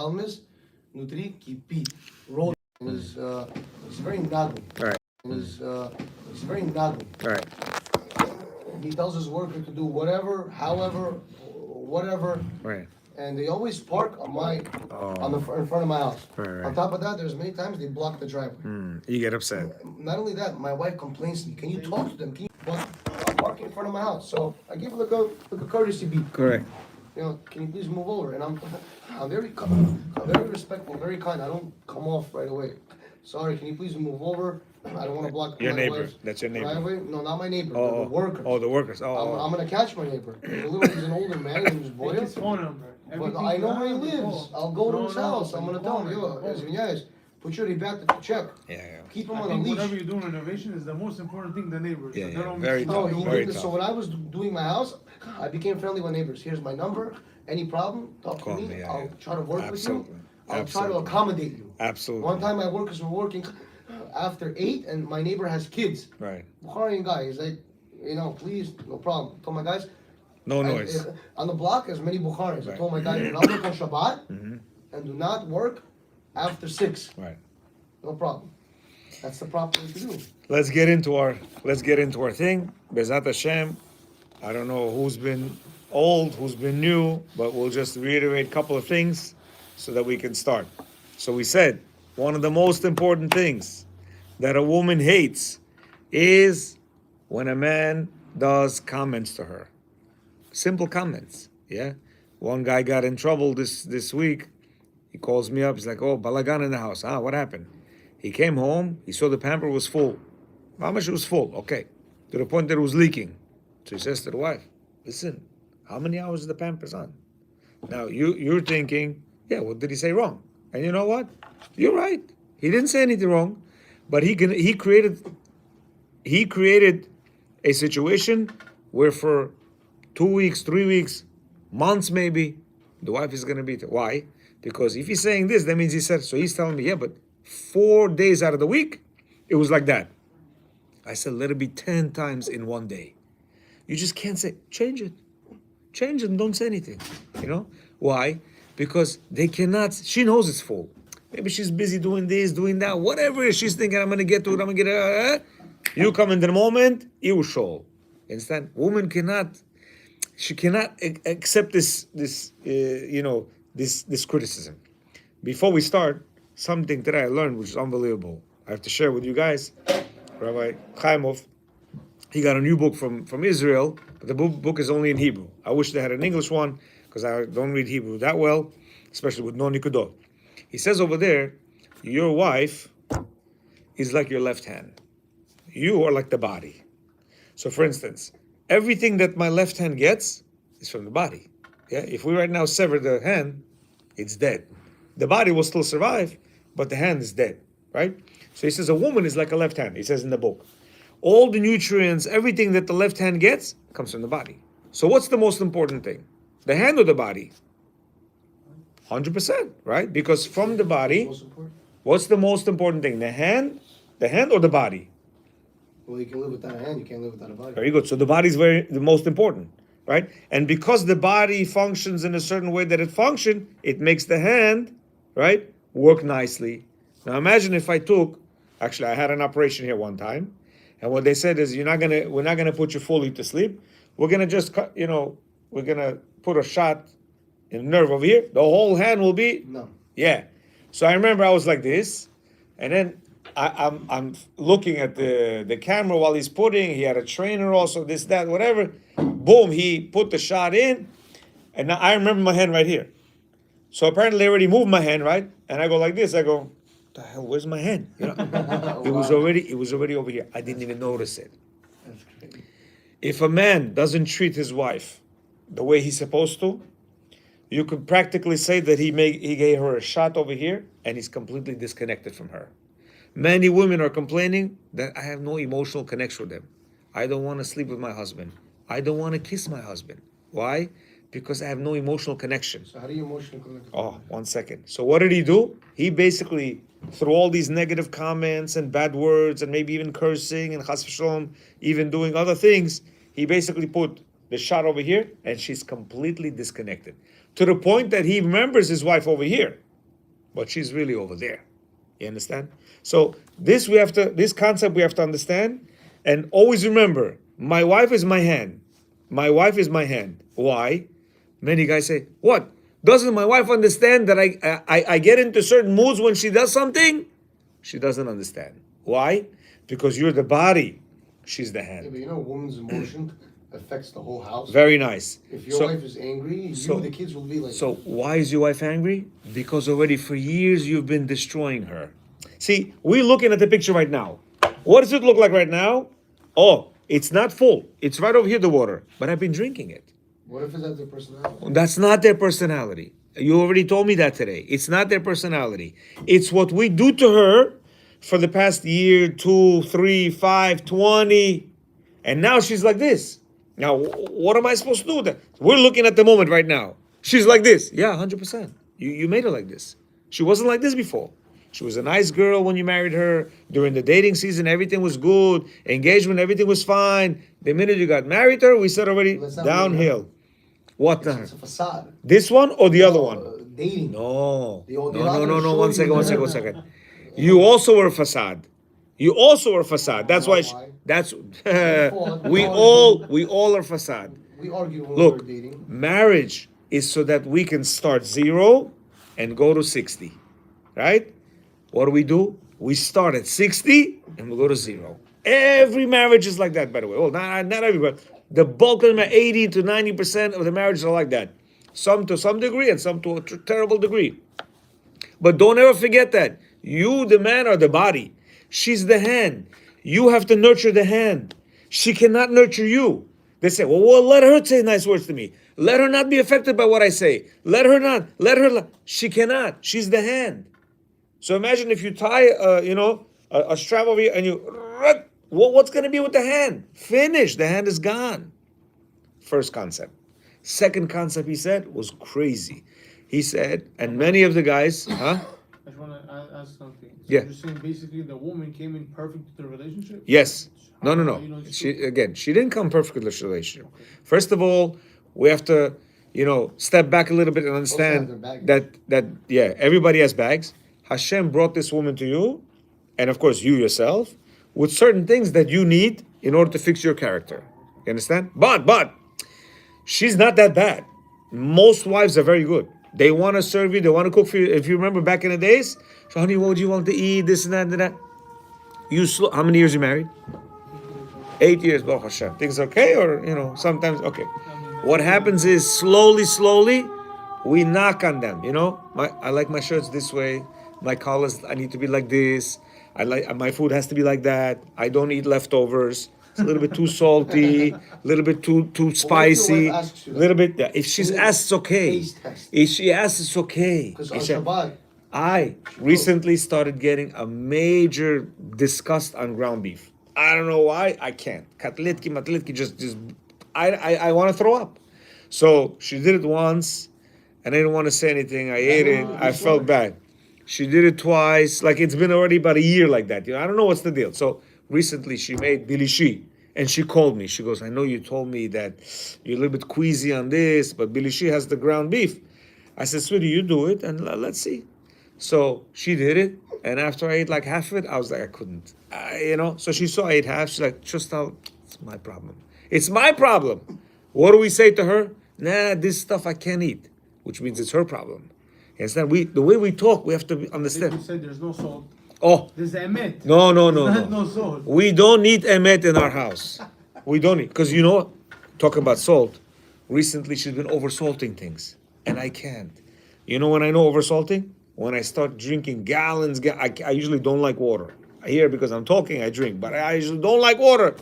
almas, nutri kipi. Roll was very nagui. All right. Was very nagui. All right. He tells his worker to do whatever, however, whatever. Right. And they always park on in front of my house. Right. On top of that, there's many times they block the driveway. You get upset. Not only that, my wife complains to me. Can you talk to them? Can you park in front of my house? So I give her like a courtesy beat. Correct. You know, can you please move over? And I'm very respectful, very kind. I don't come off right away. Sorry, can you please move over? I don't want to block your my neighbor. wife's That's your neighbor. driveway. No, not my neighbor. Oh, the workers. Oh, the workers. I'm gonna catch my neighbor. He's an older man. His name is Boya. His phone number. But I know where he lives. I'll go to his house. I'm gonna tell him, yo, извиняюсь, put your back to check. Yeah. Keep him I on a think leash. whatever you do in renovation is the most important thing, the neighbors. Yeah, They yeah. don't Very mix tough. it up. He Very did this. tough. So when I was doing my house, I became friendly with neighbors. Here's my number. Any problem, talk Call to me. me, yeah, I'll yeah. try to work Absolutely. with you. I'll try to Absolutely. accommodate you. Absolutely. One time my workers were working after 8 and my neighbor has kids. Right. Bukharian guy. He's like, please, no problem. I told my guys, No noise. on the block, there's many Bukharis. I Right. told my guys, do not work on Shabbat and do not work after 6. Right. No problem. That's the proper way to do. Let's get into our thing. Bezat Hashem. I don't know who's been old, who's been new, but we'll just reiterate a couple of things so that we can start. So we said one of the most important things that a woman hates is when a man does comments to her. Simple comments. Yeah. One guy got in trouble this week. He calls me up. He's like, "Oh, balagan in the house. What happened?" He came home. He saw the pamper was full. How much it was full? Okay. To the point that it was leaking. So he says to the wife, "Listen, how many hours is the Pampers on?" Now you're thinking, yeah, what did he say wrong? And you know what? You're right. He didn't say anything wrong, but he created a situation where for 2 weeks, 3 weeks, months maybe, the wife is gonna beat her. Why? Because if he's saying this, that means he said so. He's telling me, yeah, but 4 days out of the week, it was like that. I said, let it be 10 times in one day. You just can't say, change it and don't say anything. Why? Because they cannot, she knows it's full. Maybe she's busy doing this, doing that, whatever it is, she's thinking, I'm gonna get to it, I'm gonna get it. You come in the moment, you show. Understand? Woman cannot accept this criticism. Before we start, something that I learned which is unbelievable. I have to share with you guys. Rabbi Chaimov, he got a new book from Israel, but the book is only in Hebrew. I wish they had an English one, because I don't read Hebrew that well, especially with no nikudot. He says over there, your wife is like your left hand. You are like the body. So for instance, everything that my left hand gets is from the body. Yeah. If we right now sever the hand, it's dead. The body will still survive, but the hand is dead, right? So he says a woman is like a left hand, he says in the book. All the nutrients, everything that the left hand gets comes from the body. So what's the most important thing? The hand or the body? 100%, right? Because from the body, what's the most important thing? The hand or the body? Well, you can live without a hand, you can't live without a body. Very good. So the body is the most important, right? And because the body functions in a certain way that it functions, it makes the hand, right, work nicely. Now imagine if I I had an operation here one time, and what they said is we're not gonna put you fully to sleep. We're gonna just we're gonna put a shot in the nerve over here. The whole hand will be No. Yeah. So I remember I was like this, and then I'm looking at the camera while he's putting. He had a trainer also, this, that, whatever. Boom, he put the shot in, and now I remember my hand right here. So apparently they already moved my hand, right? And I go like this. I go, what the hell? Where's my hand? It was already over here. I didn't even notice it. That's crazy. If a man doesn't treat his wife the way he's supposed to, you could practically say that he gave her a shot over here and he's completely disconnected from her. Many women are complaining that I have no emotional connection with them. I don't want to sleep with my husband. I don't want to kiss my husband. Why? Because I have no emotional connection. So how do you emotionally connect? Oh, 1 second. So what did he do? He basically, through all these negative comments and bad words and maybe even cursing and chas v'shalom, even doing other things, he basically put the shot over here and she's completely disconnected. To the point that he remembers his wife over here. but she's really over there. You understand? So this concept we have to understand, and always remember, my wife is my hand. My wife is my hand. Why? Many guys say, what? Doesn't my wife understand that I get into certain moods when she does something? She doesn't understand. Why? Because you're the body, she's the Yeah, hand. but you know, a woman's emotion affects the whole house. Very nice. If your wife is angry, the kids will be like. So why is your wife angry? Because already for years you've been destroying her. See, we're looking at the picture right now. What does it look like right now? Oh, it's not full. It's right over here, the water. But I've been drinking it. What if it's not their personality? That's not their personality. You already told me that today. It's not their personality. It's what we do to her for the past year, 2, 3, 5, 20. And now she's like this. Now, what am I supposed to do with that? We're looking at the moment right now. She's like this. Yeah, 100%. You made her like this. She wasn't like this before. She was a nice girl when you married her. During the dating season, everything was good. Engagement, everything was fine. The minute you got married to her, we said already, downhill. What the? It's a facade. This one or the other one? Dating. No. No. No. One second. You also were a facade. You also are a facade. That's why. That's we all are facade. We argue when Look, we're dating. marriage is so that we can start 0 and go to 60, right? What do? We start at 60 and we go to 0. Every marriage is like that, by the way. Well, not everybody. The bulk of them, 80 to 90% of the marriages are like that. Some to some degree and some to a terrible degree. But don't ever forget that. You, the man, are the body. She's the hand. You have to nurture the hand. She cannot nurture you. They say, well, let her say nice words to me. Let her not be affected by what I say. Let her not. She cannot. She's the hand. So imagine if you tie, a strap over here and you, what's going to be with the hand? Finish. The hand is gone. First concept. Second concept he said was crazy. He said, and many of the guys, I just want to ask something. So Yeah. You're saying basically the woman came in perfect to the relationship? Yes. No. She She didn't come perfect with the relationship. First of all, we have to, step back a little bit and understand that everybody has bags. Hashem brought this woman to you, and of course you yourself, with certain things that you need in order to fix your character. You understand? But she's not that bad. Most wives are very good. They want to serve you. They want to cook for you. If you remember back in the days, so honey, what would you want to eat? This and that and that. How many years you married? 8 years, Baruch Hashem. Things okay, or sometimes okay. What happens is slowly, we knock on them. I like my shirts this way. My collars, I need to be like this. My food has to be like that. I don't eat leftovers. It's a little bit too salty, a little bit too spicy, a little bit. Yeah. If she's asked, it's okay. If she asks, it's okay. Because on Shabbat, I recently started getting a major disgust on ground beef. I don't know why. I can't. Katlitki, just I want to throw up. So she did it once, and I didn't want to say anything. I ate it. I felt bad. She did it twice. Like it's been already about a year like that. I don't know what's the deal. So recently she made bilishi, and she called me. She goes, I know you told me that you're a little bit queasy on this, but bilishi has the ground beef. I said, sweetie, you do it, and let's see. So she did it, and after I ate like half of it, I was like, I couldn't. So she saw I ate half. She's like, it's my problem. It's my problem. What do we say to her? Nah, this stuff I can't eat, which means it's her problem. Understand? The way we talk, we have to understand. You said there's no salt. Oh. There's emet. No. No salt. We don't need emet in our house. We don't need, because talk about salt. Recently, she's been oversalting things, and I can't. You know when I know oversalting? When I start drinking gallons, I usually don't like water. I hear because I'm talking, I drink, but I usually don't like water.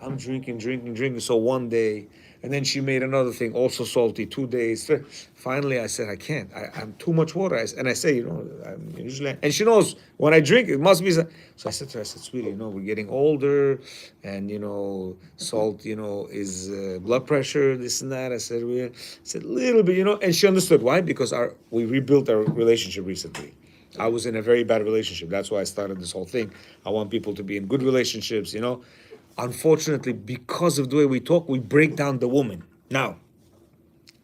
I'm drinking. So one day, and then she made another thing, also salty, 2 days. Finally, I said, I can't. I'm too much water. And I say, I'm usually, and she knows when I drink, it must be. So I said to her, sweetie, we're getting older, and salt, is blood pressure, this and that. I said, a little bit, and she understood why, because we rebuilt our relationship recently. I was in a very bad relationship. That's why I started this whole thing. I want people to be in good relationships, Unfortunately, because of the way we talk, we break down the woman. Now,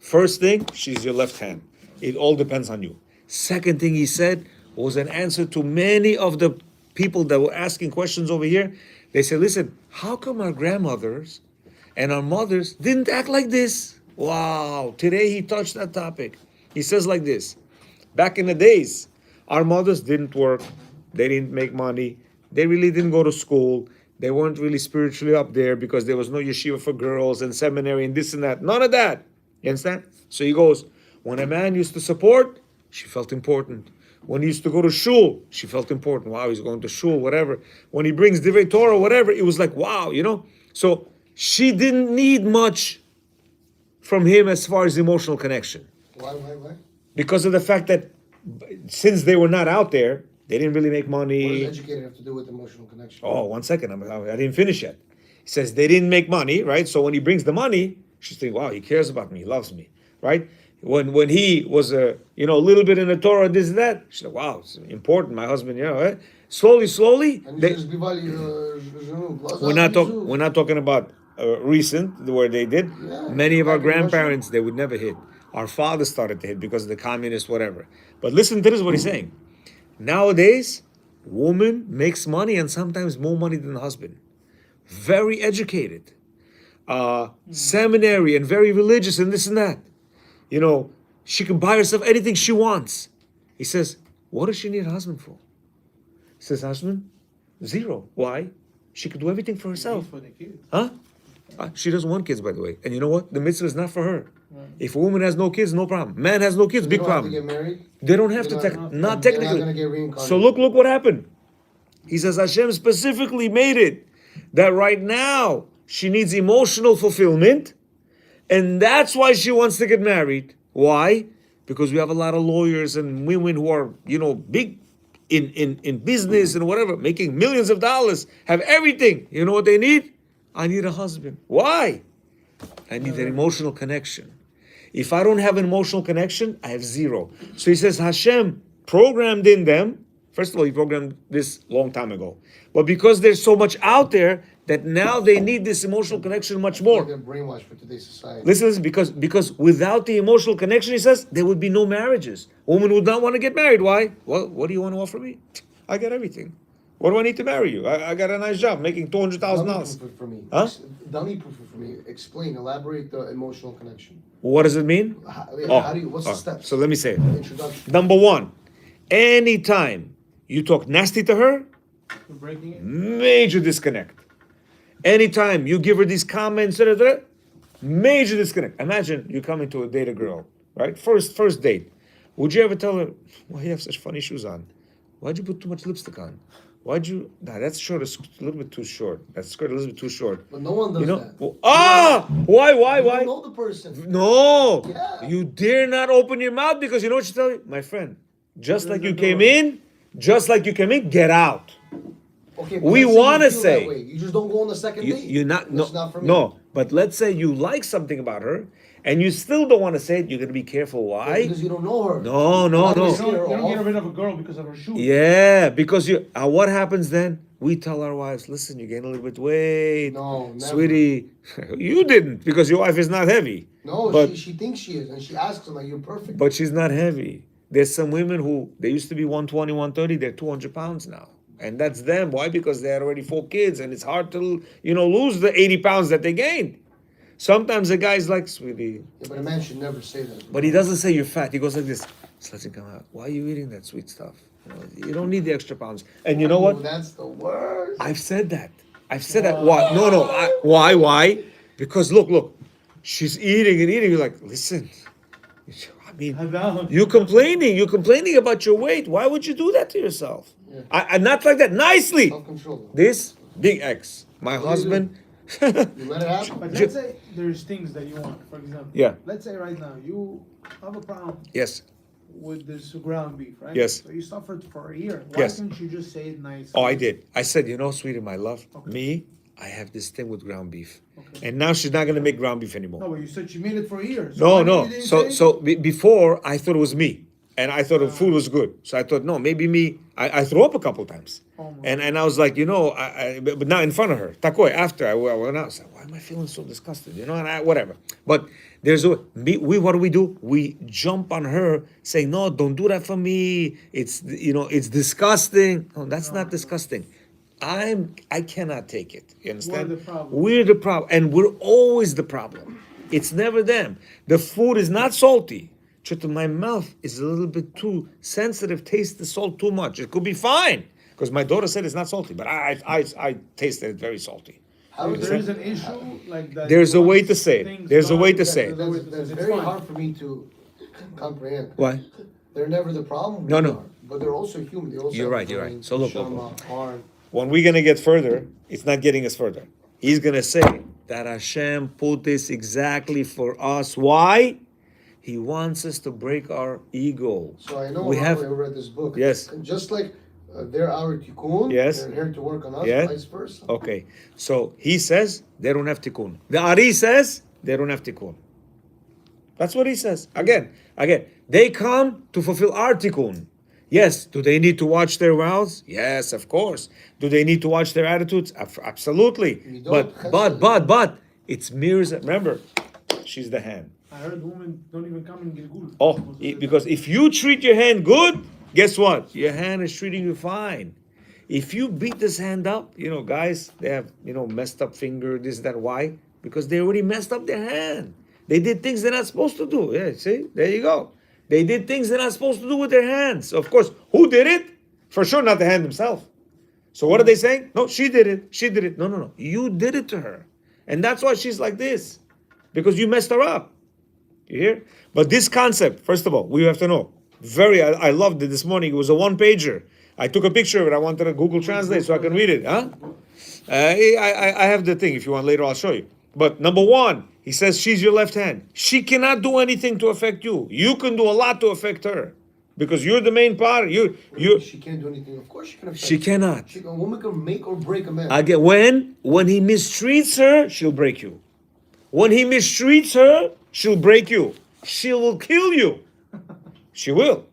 first thing, she's your left hand. It all depends on you. Second thing he said was an answer to many of the people that were asking questions over here. They said, listen, how come our grandmothers and our mothers didn't act like this? Wow, today he touched that topic. He says like this, back in the days, our mothers didn't work, they didn't make money, they really didn't go to school, they weren't really spiritually up there because there was no yeshiva for girls and seminary and this and that, none of that. You understand? So he goes, when a man used to support, she felt important. When he used to go to shul, she felt important. Wow, he's going to shul, whatever. When he brings divrei Torah, whatever, it was like, wow, you know? So she didn't need much from him as far as emotional connection. Why? Because of the fact that since they were not out there, they didn't really make money. What does educated have to do with emotional connection? Oh, 1 second, I didn't finish yet. He says they didn't make money, right? So when he brings the money, she's thinking, wow, he cares about me, he loves me, right? When he was a little bit in the Torah, this and that, she said, wow, it's important, my husband, right? Slowly, And they, we're not talking about recent where they did. Yeah, Many of our back in Russia. grandparents, they would never hit. Our fathers started to hit because of the communists, whatever. But listen to this, what he's saying. Nowadays, woman makes money and sometimes more money than the husband. Very educated, seminary and very religious and this and that. You know, she can buy herself anything she wants. He says, what does she need a husband for? He says, husband, zero. Why? She could do everything for herself. For the kids. Huh? She doesn't want kids, by the way. And you know what? The mitzvah is not for her. Right. If a woman has no kids, no problem. Man has no kids, big problem. They don't have to get married? They don't have They're to, not not They're technically. not gonna get reincarnated. So look what happened. He says Hashem specifically made it that right now she needs emotional fulfillment, and that's why she wants to get married. Why? Because we have a lot of lawyers and women who are, big in business and whatever, making millions of dollars, have everything. You know what they need? I need a husband. Why? I need an emotional connection. If I don't have an emotional connection, I have zero. So he says Hashem programmed in them. First of all, he programmed this long time ago. But because there's so much out there that now they need this emotional connection much more. They're brainwashed for today's society. Listen, because without the emotional connection, he says, there would be no marriages. Women would not want to get married. Why? Well, what do you want to offer me? I got everything. What do I need to marry you? I got a nice job, making $200,000. For me. Huh? Dummy proof it for me. Explain, elaborate the emotional connection. What does it mean? How do you, what's the steps? So let me say it. Introduction. Number one, anytime you talk nasty to her, You're breaking it. major disconnect. Anytime you give her these comments, major disconnect. Imagine you coming to date a girl, right? First date. Would you ever tell her, why you have such funny shoes on? Why'd you put too much lipstick on? That's short, it's a little bit too short. That skirt a little bit too short. But no one does that. Why? You don't know the person. No. Yeah. You dare not open your mouth because you know what you tell you? My friend, just like you came in, get out. Okay, We let's say wanna you feel say- that way. You just don't go on the second date. You're not That's not for me. no. But let's say you like something about her, and you still don't want to say it. You're gonna be careful. Why? Because you don't know her. No. You don't get rid of a girl because of her shoes. Yeah, because what happens then? We tell our wives, listen, you're gaining a little bit weight. No, never. Sweetie, you didn't because your wife is not heavy. No, but, she thinks she is, and she asks him like, "You're perfect." But she's not heavy. There's some women who they used to be 120, 130. They're 200 pounds now. And that's them. Why? Because they had already 4 kids, and it's hard to, lose the 80 pounds that they gained. Sometimes the guy's like, sweetie. Yeah, but a man should never say that. But he doesn't say you're fat. He goes like this. Just lets it come out. Why are you eating that sweet stuff? You don't need the extra pounds. And you know what? That's the worst. I've said that. Why? No. Why? Because look. She's eating and eating. You're like, listen. I mean, you're complaining about your weight. Why would you do that to yourself? Yeah. I not like that. Nicely. Self-control. This big X. My husband. You let it happen. But let's say there's things that you want, for example. Yeah. Let's say right now you have a problem Yes. with this ground beef, right? Yes. So you suffered for a year. Why Yes. can't you just say it nice? Oh, I did. I said, sweetie, my love, Okay. me, I have this thing with ground beef. Okay. And now she's not going to make ground beef anymore. No, but you said you made it for a year. No. why you didn't say it? So before, I thought it was me. and I thought the food was good. So I thought, no, maybe me. I threw up a couple times, and I was like, but not in front of her. Takoi, after I went out, I said, why am I feeling so disgusted? And whatever. But what do? We jump on her, saying, no, don't do that for me. It's disgusting. No, that's not disgusting. I cannot take it. You understand? We're the problem. We're the problem, and we're always the problem. It's never them. The food is not salty. My mouth is a little bit too sensitive. Taste the salt too much. It could be fine because my daughter said it's not salty, but I tasted it very salty. If there is an issue like that. There's a way to say it. There's a way to say it. That's very hard for me to comprehend. Why? They're never the problem. No. we are, But they're also human. They also You're have right. You're right. brains, So look. neshama, heart. When we're gonna get further, it's not getting us further. He's gonna say that Hashem put this exactly for us. Why? He wants us to break our ego. So I know we have. I read this book. Yes. And just like they're our tikkun, Yes. they're here to work on us, Yes. vice versa. Okay, so he says they don't have tikkun. The Ari says they don't have tikkun. That's what he says. Again, they come to fulfill our tikkun. Yes. Do they need to watch their mouths? Yes, of course. Do they need to watch their attitudes? Absolutely. But it's mirrors. Remember, she's the hand. I heard women don't even come in Gilgul. Because if you treat your hand good, guess what? Your hand is treating you fine. If you beat this hand up, guys, they have, messed up finger, this, that. Why? Because they already messed up their hand. They did things they're not supposed to do. Yeah, see? There you go. They did things they're not supposed to do with their hands. Of course, who did it? For sure, not the hand himself. So what are they saying? No, she did it. She did it. No. You did it to her. And that's why she's like this. Because you messed her up. You hear? But this concept, first of all, we have to know. I loved it this morning. It was a one-pager. I took a picture of it. I wanted to Google Translate so I can read it. Huh? I have the thing. If you want later, I'll show you. But number one, he says she's your left hand. She cannot do anything to affect you. You can do a lot to affect her. Because you're the main part. She can't do anything. Of course she can affect. She cannot. A woman can make or break a man. When he mistreats her, she'll break you. When he mistreats her, she'll break you. She will kill you. She will.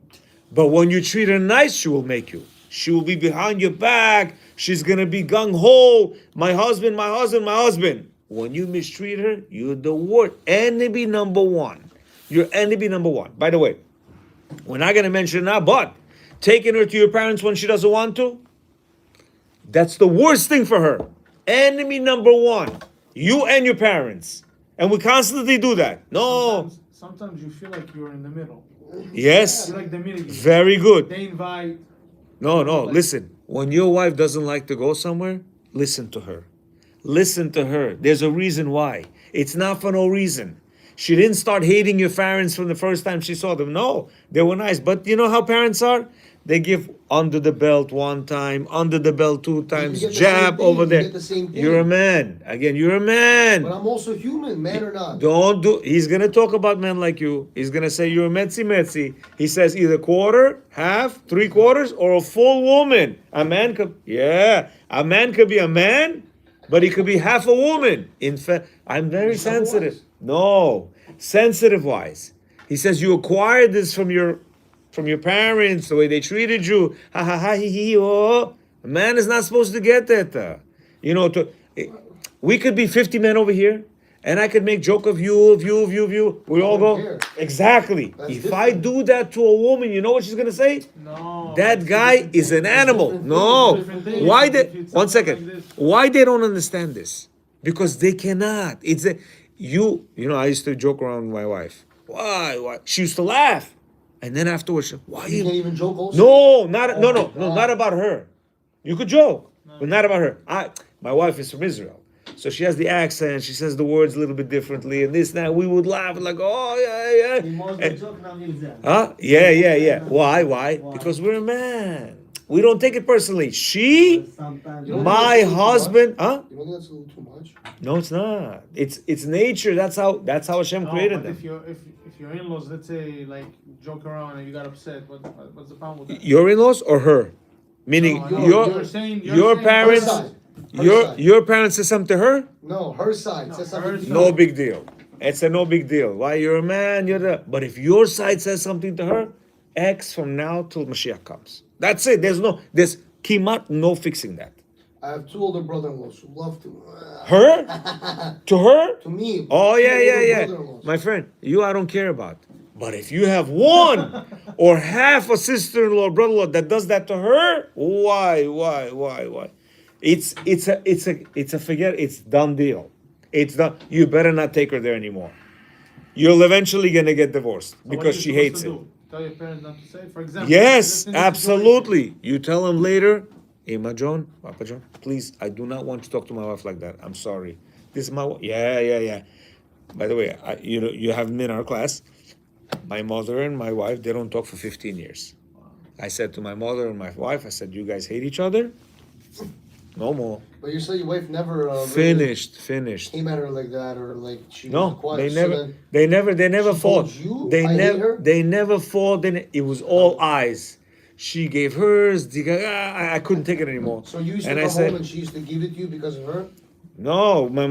But when you treat her nice, she will make you. She will be behind your back. She's going to be gung-ho. My husband, my husband, my husband. When you mistreat her, you're the worst. Enemy number one. You're enemy number one. By the way, we're not going to mention it now, but taking her to your parents when she doesn't want to, that's the worst thing for her. Enemy number one. You and your parents. And we constantly do that. No. Sometimes you feel like you're in the middle. Yes. You're like the middle. Very good. They invite. No. Listen. When your wife doesn't like to go somewhere, listen to her. Listen to her. There's a reason why. It's not for no reason. She didn't start hating your parents from the first time she saw them. No, they were nice. But you know how parents are? They give under the belt one time, under the belt two times, jab over there. You're a man. Again, you're a man. But I'm also human, man or not. He's going to talk about men like you. He's going to say you're a metzi. He says either quarter, half, 3/4, or a full woman. A man could be a man, but he could be half a woman. In fact, I'm very sensitive. No, sensitive wise. He says you acquired this from your parents, the way they treated you. Ha ha ha he he oh. A man is not supposed to get that. We could be 50 men over here, and I could make joke of you. We all go. Care. Exactly. That's if different. I do that to a woman, you know what she's gonna say? No. That guy is an animal. No. Why Why they don't understand this? Because they cannot. I used to joke around with my wife. Why? She used to laugh. And then afterwards, why You you? can't even joke also? No, my not about her. You could joke, but not about her. My wife is from Israel, so she has the accent. She says the words a little bit differently, and this, that. We would laugh like, oh yeah. Huh? Yeah. Why? Because we're a man. We don't take it personally. My husband, huh? You don't think that's a little too much? No, it's not. It's nature. That's how Hashem created them. If your in-laws, let's say, like joke around and you got upset, what's the problem with that? Your in-laws or her? Meaning you're saying your parents. Your parents said something to her? No, her side says something to you. No big deal. It's a no big deal. Why? You're a man. But if your side says something to her, X from now till Mashiach comes. That's it. There's kimat no fixing that. I have 2 older brother-in-laws who love to. Her? To her? To me. Oh, 2 yeah, yeah, older yeah. brother-in-laws. My friend, you I don't care about. But if you have one or half a sister-in-law, brother-in-law that does that to her, why? It's done deal. It's done. You better not take her there anymore. You're eventually gonna get divorced So what are because you she supposed hates to it. do? Tell your parents not to say it? For example. Yes, just in this absolutely. You tell him later, Emma John, Papa John, please, I do not want you to talk to my wife like that. I'm sorry. This is my wife. Yeah. By the way, you haven't been in our class. My mother and my wife, they don't talk for 15 years. I said to my mother and my wife, I said, you guys hate each other? No more. But you say your wife never Finished. came at her like that, or like she No, was quiet. they So never, then they never she fought. told you, They "I hate never, her"? they never fought. It was all eyes. She gave hers. I couldn't take it anymore. So you used to And I come said, home and she used to give it to you because of her? no, my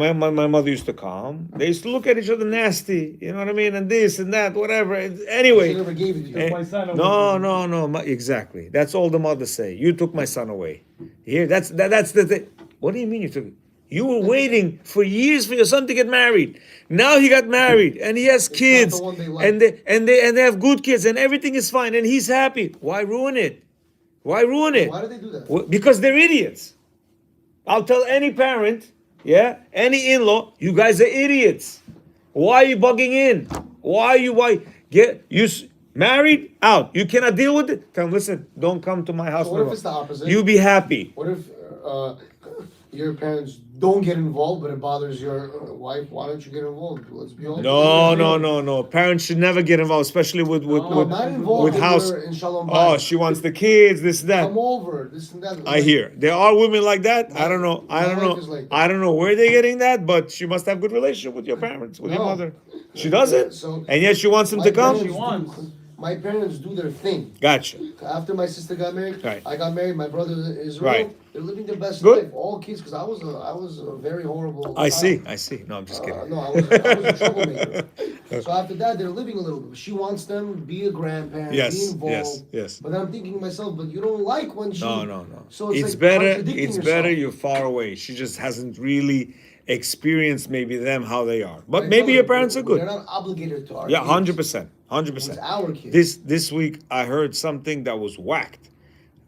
mother used to come. They used to look at each other nasty. You know what I mean? And this and that, whatever. Anyway. She never gave it to you. Eh, My son no, exactly. That's all the mothers say. You took my son away. Here, that's the thing. What do you mean you took it? You were waiting for years for your son to get married. Now he got married and he has kids, the one they like. and they have good kids and everything is fine and he's happy. Why ruin it? Why ruin it? Why do they do that? Well, because they're idiots. I'll tell any parent, any in-law, you guys are idiots. Why are you bugging in? Married out? You cannot deal with it. Tell them, listen, don't come to my house. So what no if more. it's the opposite? You be happy. What if your parents don't get involved, but it bothers your wife? Why don't you get involved? Let's be honest. No. Parents should never get involved, especially with Not involved with if house. you're in Shalom. Oh, she wants the kids, this, that. Come over, this and that. I hear there are women like that. I don't know. My wife is like that. I don't know where they're getting that, but she must have good relationship with your parents, with your No. mother. She doesn't, So- and yet she wants them My to come. parents She wants. My parents do their thing. Gotcha. After my sister got married, Right. I got married. My brother is Israel. Right. They're living their best Good. life. All kids, because I was a very horrible. I child. see. No, I'm just kidding. No, I was a troublemaker. So after that, they're living a little bit. She wants them to be a grandparent, be Yes, involved. yes. But I'm thinking to myself, but you don't like when she. No. So it's like better. contradicting It's yourself. better you're far away. She just hasn't really experienced maybe them how they are. I But tell maybe her, your parents are They're good. not obligated to our Yeah, kids. 100%. It's our kids. This week I heard something that was whacked.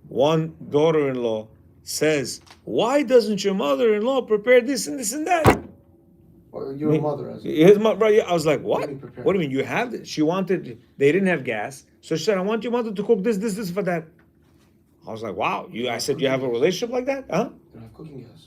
One daughter-in-law says, "Why doesn't your mother-in-law prepare this and this and that?" Or your mother as His mother. I was like, "What? Let me prepare. What do you mean? You have it?" She wanted. They didn't have gas, so she said, "I want your mother to cook this for that." I was like, "Wow." I said, "You have a relationship like that, huh?" They don't have cooking gas.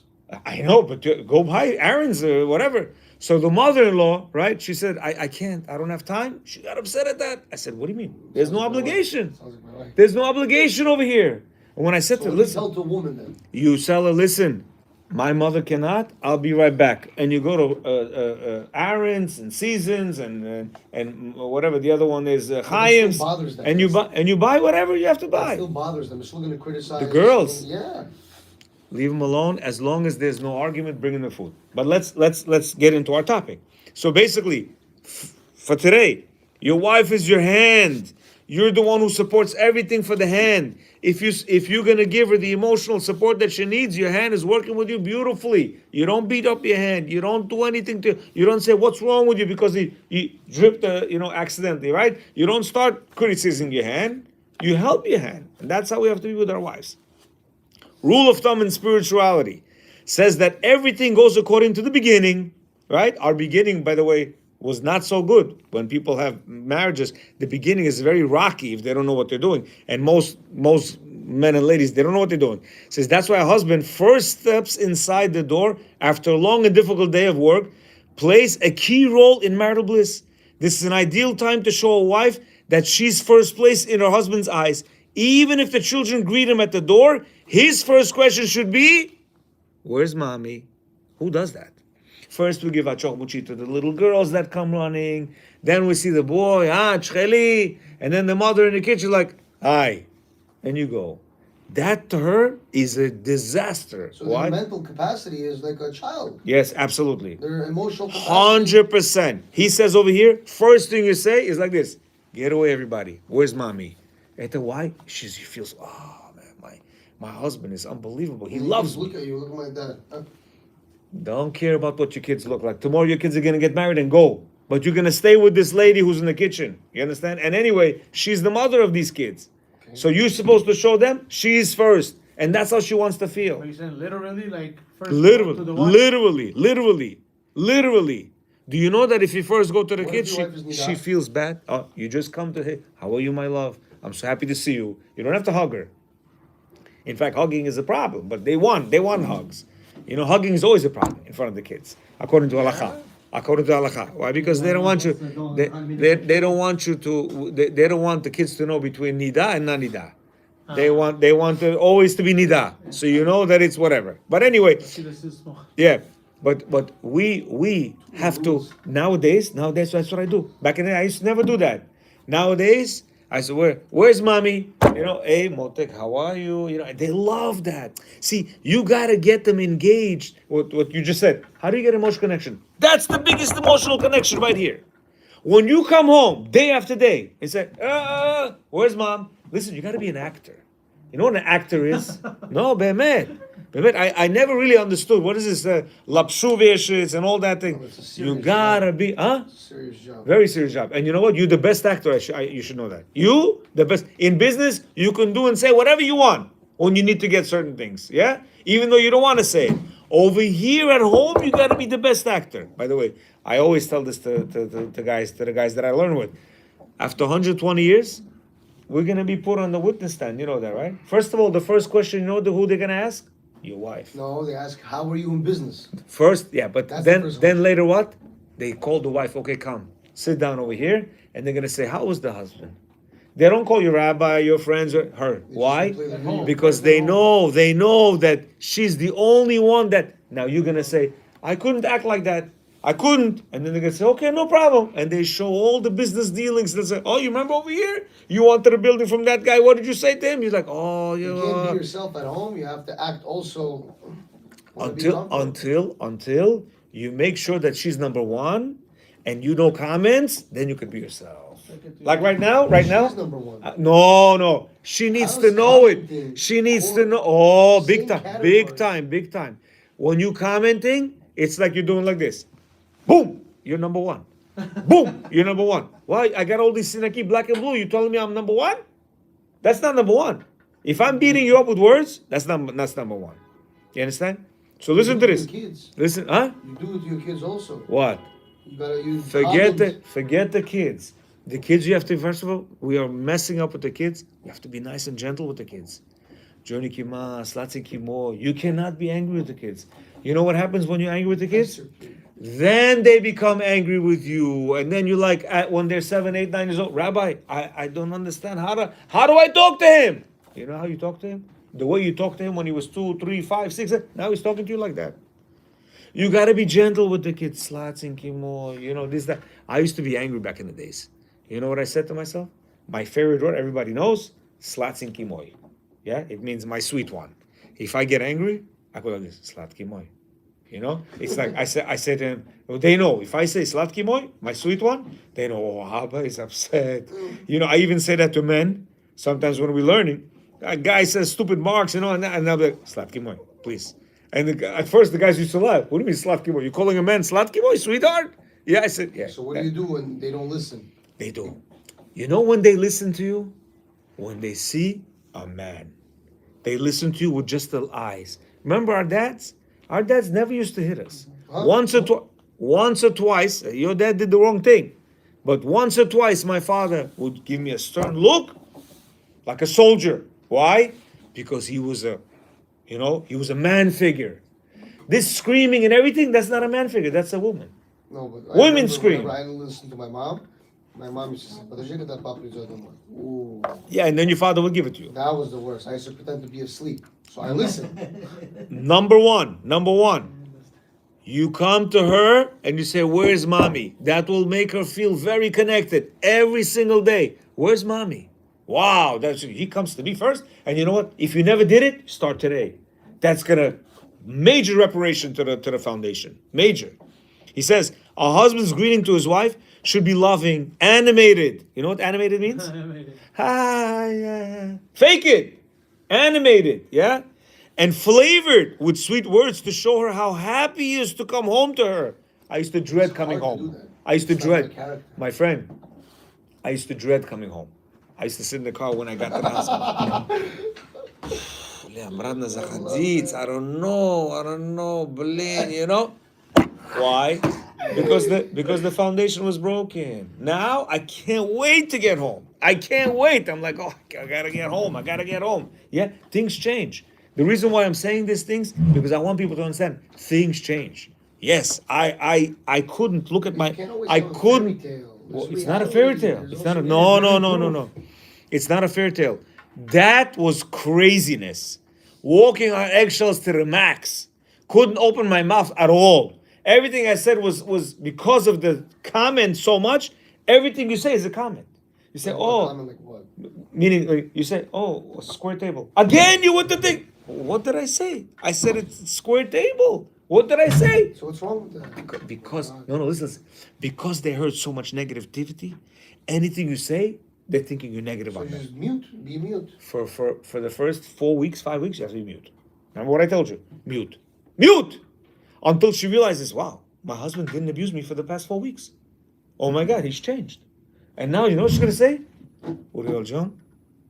I know, but go buy errands or whatever. So the mother-in-law, right? She said, I can't. I don't have time. She got upset at that. I said, what do you mean? There's no obligation. Sounds like my wife. There's no obligation over here. And when I said So to her, what do you listen, tell to a woman then? you tell her, listen, my mother cannot. I'll be right back. And you go to errands and seasons and whatever the other one is, Chaim's, bothers them. and you buy whatever you have to It buy. still bothers them. It's still going to criticize The girls. Yeah. Leave them alone as long as there's no argument. Bring in the food. But let's get into our topic. So basically, for today, your wife is your hand. You're the one who supports everything for the hand. If you're gonna give her the emotional support that she needs, your hand is working with you beautifully. You don't beat up your hand. You don't do anything to. You don't say what's wrong with you because you dripped accidentally, right? You don't start criticizing your hand. You help your hand, and that's how we have to be with our wives. Rule of thumb in spirituality says that everything goes according to the beginning, right? Our beginning, by the way, was not so good. When people have marriages, the beginning is very rocky if they don't know what they're doing. And most men and ladies, they don't know what they're doing. It says that's why a husband first steps inside the door after a long and difficult day of work, plays a key role in marital bliss. This is an ideal time to show a wife that she's first place in her husband's eyes. Even if the children greet him at the door, his first question should be, where's mommy? Who does that? First we give achokbuchi to the little girls that come running. Then we see the boy, chcheli. And then the mother in the kitchen like, hi. And you go. That to her is a disaster. So Why? their mental capacity is like a child. Yes, absolutely. Their emotional capacity. 100%. He says over here, first thing you say is like this. Get away, everybody. Where's mommy? Why? She feels, oh man, my husband is unbelievable. He You loves just me. look at you, look at my dad. Don't care about what your kids look like. Tomorrow your kids are gonna get married and go. But you're gonna stay with this lady who's in the kitchen. You understand? And anyway, she's the mother of these kids. Okay. So you're supposed to show them she's first. And that's how she wants to feel. Are you saying literally, like first Literally, to the wife? literally. Do you know that if you first go to the What if kids, your wife is she nida? feels bad? Oh, you just come to her. How are you, my love? I'm so happy to see you. You don't have to hug her. In fact, hugging is a problem, but they want hugs. You know, hugging is always a problem in front of the kids, according to halakha. According to halakha. Why? Because they don't want you. They don't want you to. They don't want the kids to know between nida and non nida. They want to always to be nida, so you know that it's whatever. But anyway, yeah. But we have to nowadays. Nowadays, that's what I do. Back in the day, I used to never do that. Nowadays, I said, where's mommy? You know, hey, Motek, how are you? You know, they love that. See, you gotta get them engaged. What you just said. How do you get emotional connection? That's the biggest emotional connection right here. When you come home day after day and say, where's mom? Listen, you gotta be an actor. You know what an actor is? No, behemet. I never really understood what is this lapshu and all that thing. You gotta be, Serious job. very serious job. And you know what? You're the best actor. You should know that. You, the best. In business, you can do and say whatever you want when you need to get certain things. Yeah? Even though you don't want to say it. Over here at home, you got to be the best actor. By the way, I always tell this to the guys that I learn with. After 120 years, we're going to be put on the witness stand. You know that, right? First of all, the first question, you know who they're going to ask? Your wife. No, they ask, how are you in business? First, yeah, but That's the then first question. later what? They call the wife, okay, come, sit down over here, and they're gonna say, how was the husband? They don't call your rabbi, your friends, or her. Why? play the video. Because they know that she's the only one that, now you're gonna say, I couldn't act like that. I couldn't. And then they're gonna say, okay, no problem. And they show all the business dealings. They'll say, oh, you remember over here? You wanted a building from that guy. What did you say to him? You're like, oh, You can't be yourself at home. You have to act also. Until you make sure that she's number one and you know comments, then you can be yourself. Like right now. She's number one. No. She needs to know commenting. it. She needs to know. Oh, Same big time. When you commenting, it's like you're doing like this. Boom, you're number one. Boom, you're number one. Why? I got all these Sinaki black and blue. You telling me I'm number one? That's not number one. If I'm beating you up with words, that's number one. You understand? So listen to this. Kids. Listen, huh? You do it to your kids also. What? You gotta use Forget condoms. the kids. The kids, you have to, first of all, we are messing up with the kids. You have to be nice and gentle with the kids. Johnny Kima, Slatsi Kimo. You cannot be angry with the kids. You know what happens when you're angry with the kids? Then they become angry with you, and then you're like, when they're 7, 8, 9 years old, Rabbi, I don't understand how do I talk to him? You know how you talk to him? The way you talked to him when he was 2, 3, 5, 6. Now he's talking to you like that. You gotta be gentle with the kids. Slats and kimo, you know this that. I used to be angry back in the days. You know what I said to myself? My favorite word, everybody knows, slats and kimoy. Yeah, it means my sweet one. If I get angry, I go like this, slat kimoy. You know, it's like I said to him, they know if I say slatki moy, my sweet one, they know, oh, Abba is upset. You know, I even say that to men sometimes when we're learning. A guy says stupid marks, you know, and I'll be like, slatki moy, please. And at first the guys used to laugh. What do you mean slatki moy? You calling a man slatki moy, sweetheart? Yeah, I said, yeah. So what do you do when they don't listen? They do. You know when they listen to you? When they see a man. They listen to you with just their eyes. Remember our dads? Our dads never used to hit us. Huh? Once or twice, your dad did the wrong thing. But once or twice, my father would give me a stern look, like a soldier. Why? Because he was a man figure. This screaming and everything, that's not a man figure, that's a woman. No, but Women scream. Whenever I listen to my mom used to say, "Подожди, когда папа придет домой." Ooh, Yeah, and then your father would give it to you. that was the worst. I used to pretend to be asleep. So I listened. Number one. You come to her and you say, where's mommy? That will make her feel very connected every single day. Where's mommy? Wow, he comes to me first. And you know what? If you never did it, start today. That's gonna major reparation to the foundation. Major. He says, a husband's greeting to his wife should be loving, animated. You know what animated means? Fake it. Animated, yeah? And flavored with sweet words to show her how happy he is to come home to her. I used to dread It's coming hard to home. do that. I used to It's not my dread. character. My friend, I used to dread coming home. I used to sit in the car when I got to the house. I don't know, Berlin, you know? Why? Because the foundation was broken. Now I can't wait to get home. I can't wait. I'm like, oh, I gotta get home. I gotta get home. Yeah, things change. The reason why I'm saying these things because I want people to understand things change. Yes, I couldn't look at You my can't always I have a couldn't. fairy tale. Well, There's it's not a reality, fairy tale. there's It's not a also- no. It's not a fairy tale. That was craziness. Walking on eggshells to the max. Couldn't open my mouth at all. Everything I said was because of the comment so much. Everything you say is a comment. You say, Like, oh, comment like what? meaning you say, oh, a square table. Again, you went to think. What did I say? I said it's a square table. What did I say? So what's wrong with that? Because no, listen. Because they heard so much negativity, anything you say, they're thinking you're negative So on them. just mute. Be mute. For the first 4 weeks, 5 weeks, you have to be mute. Remember what I told you? Mute, until she realizes, wow, my husband didn't abuse me for the past 4 weeks. Oh my God, he's changed. And now you know what she's gonna say? Uriel John,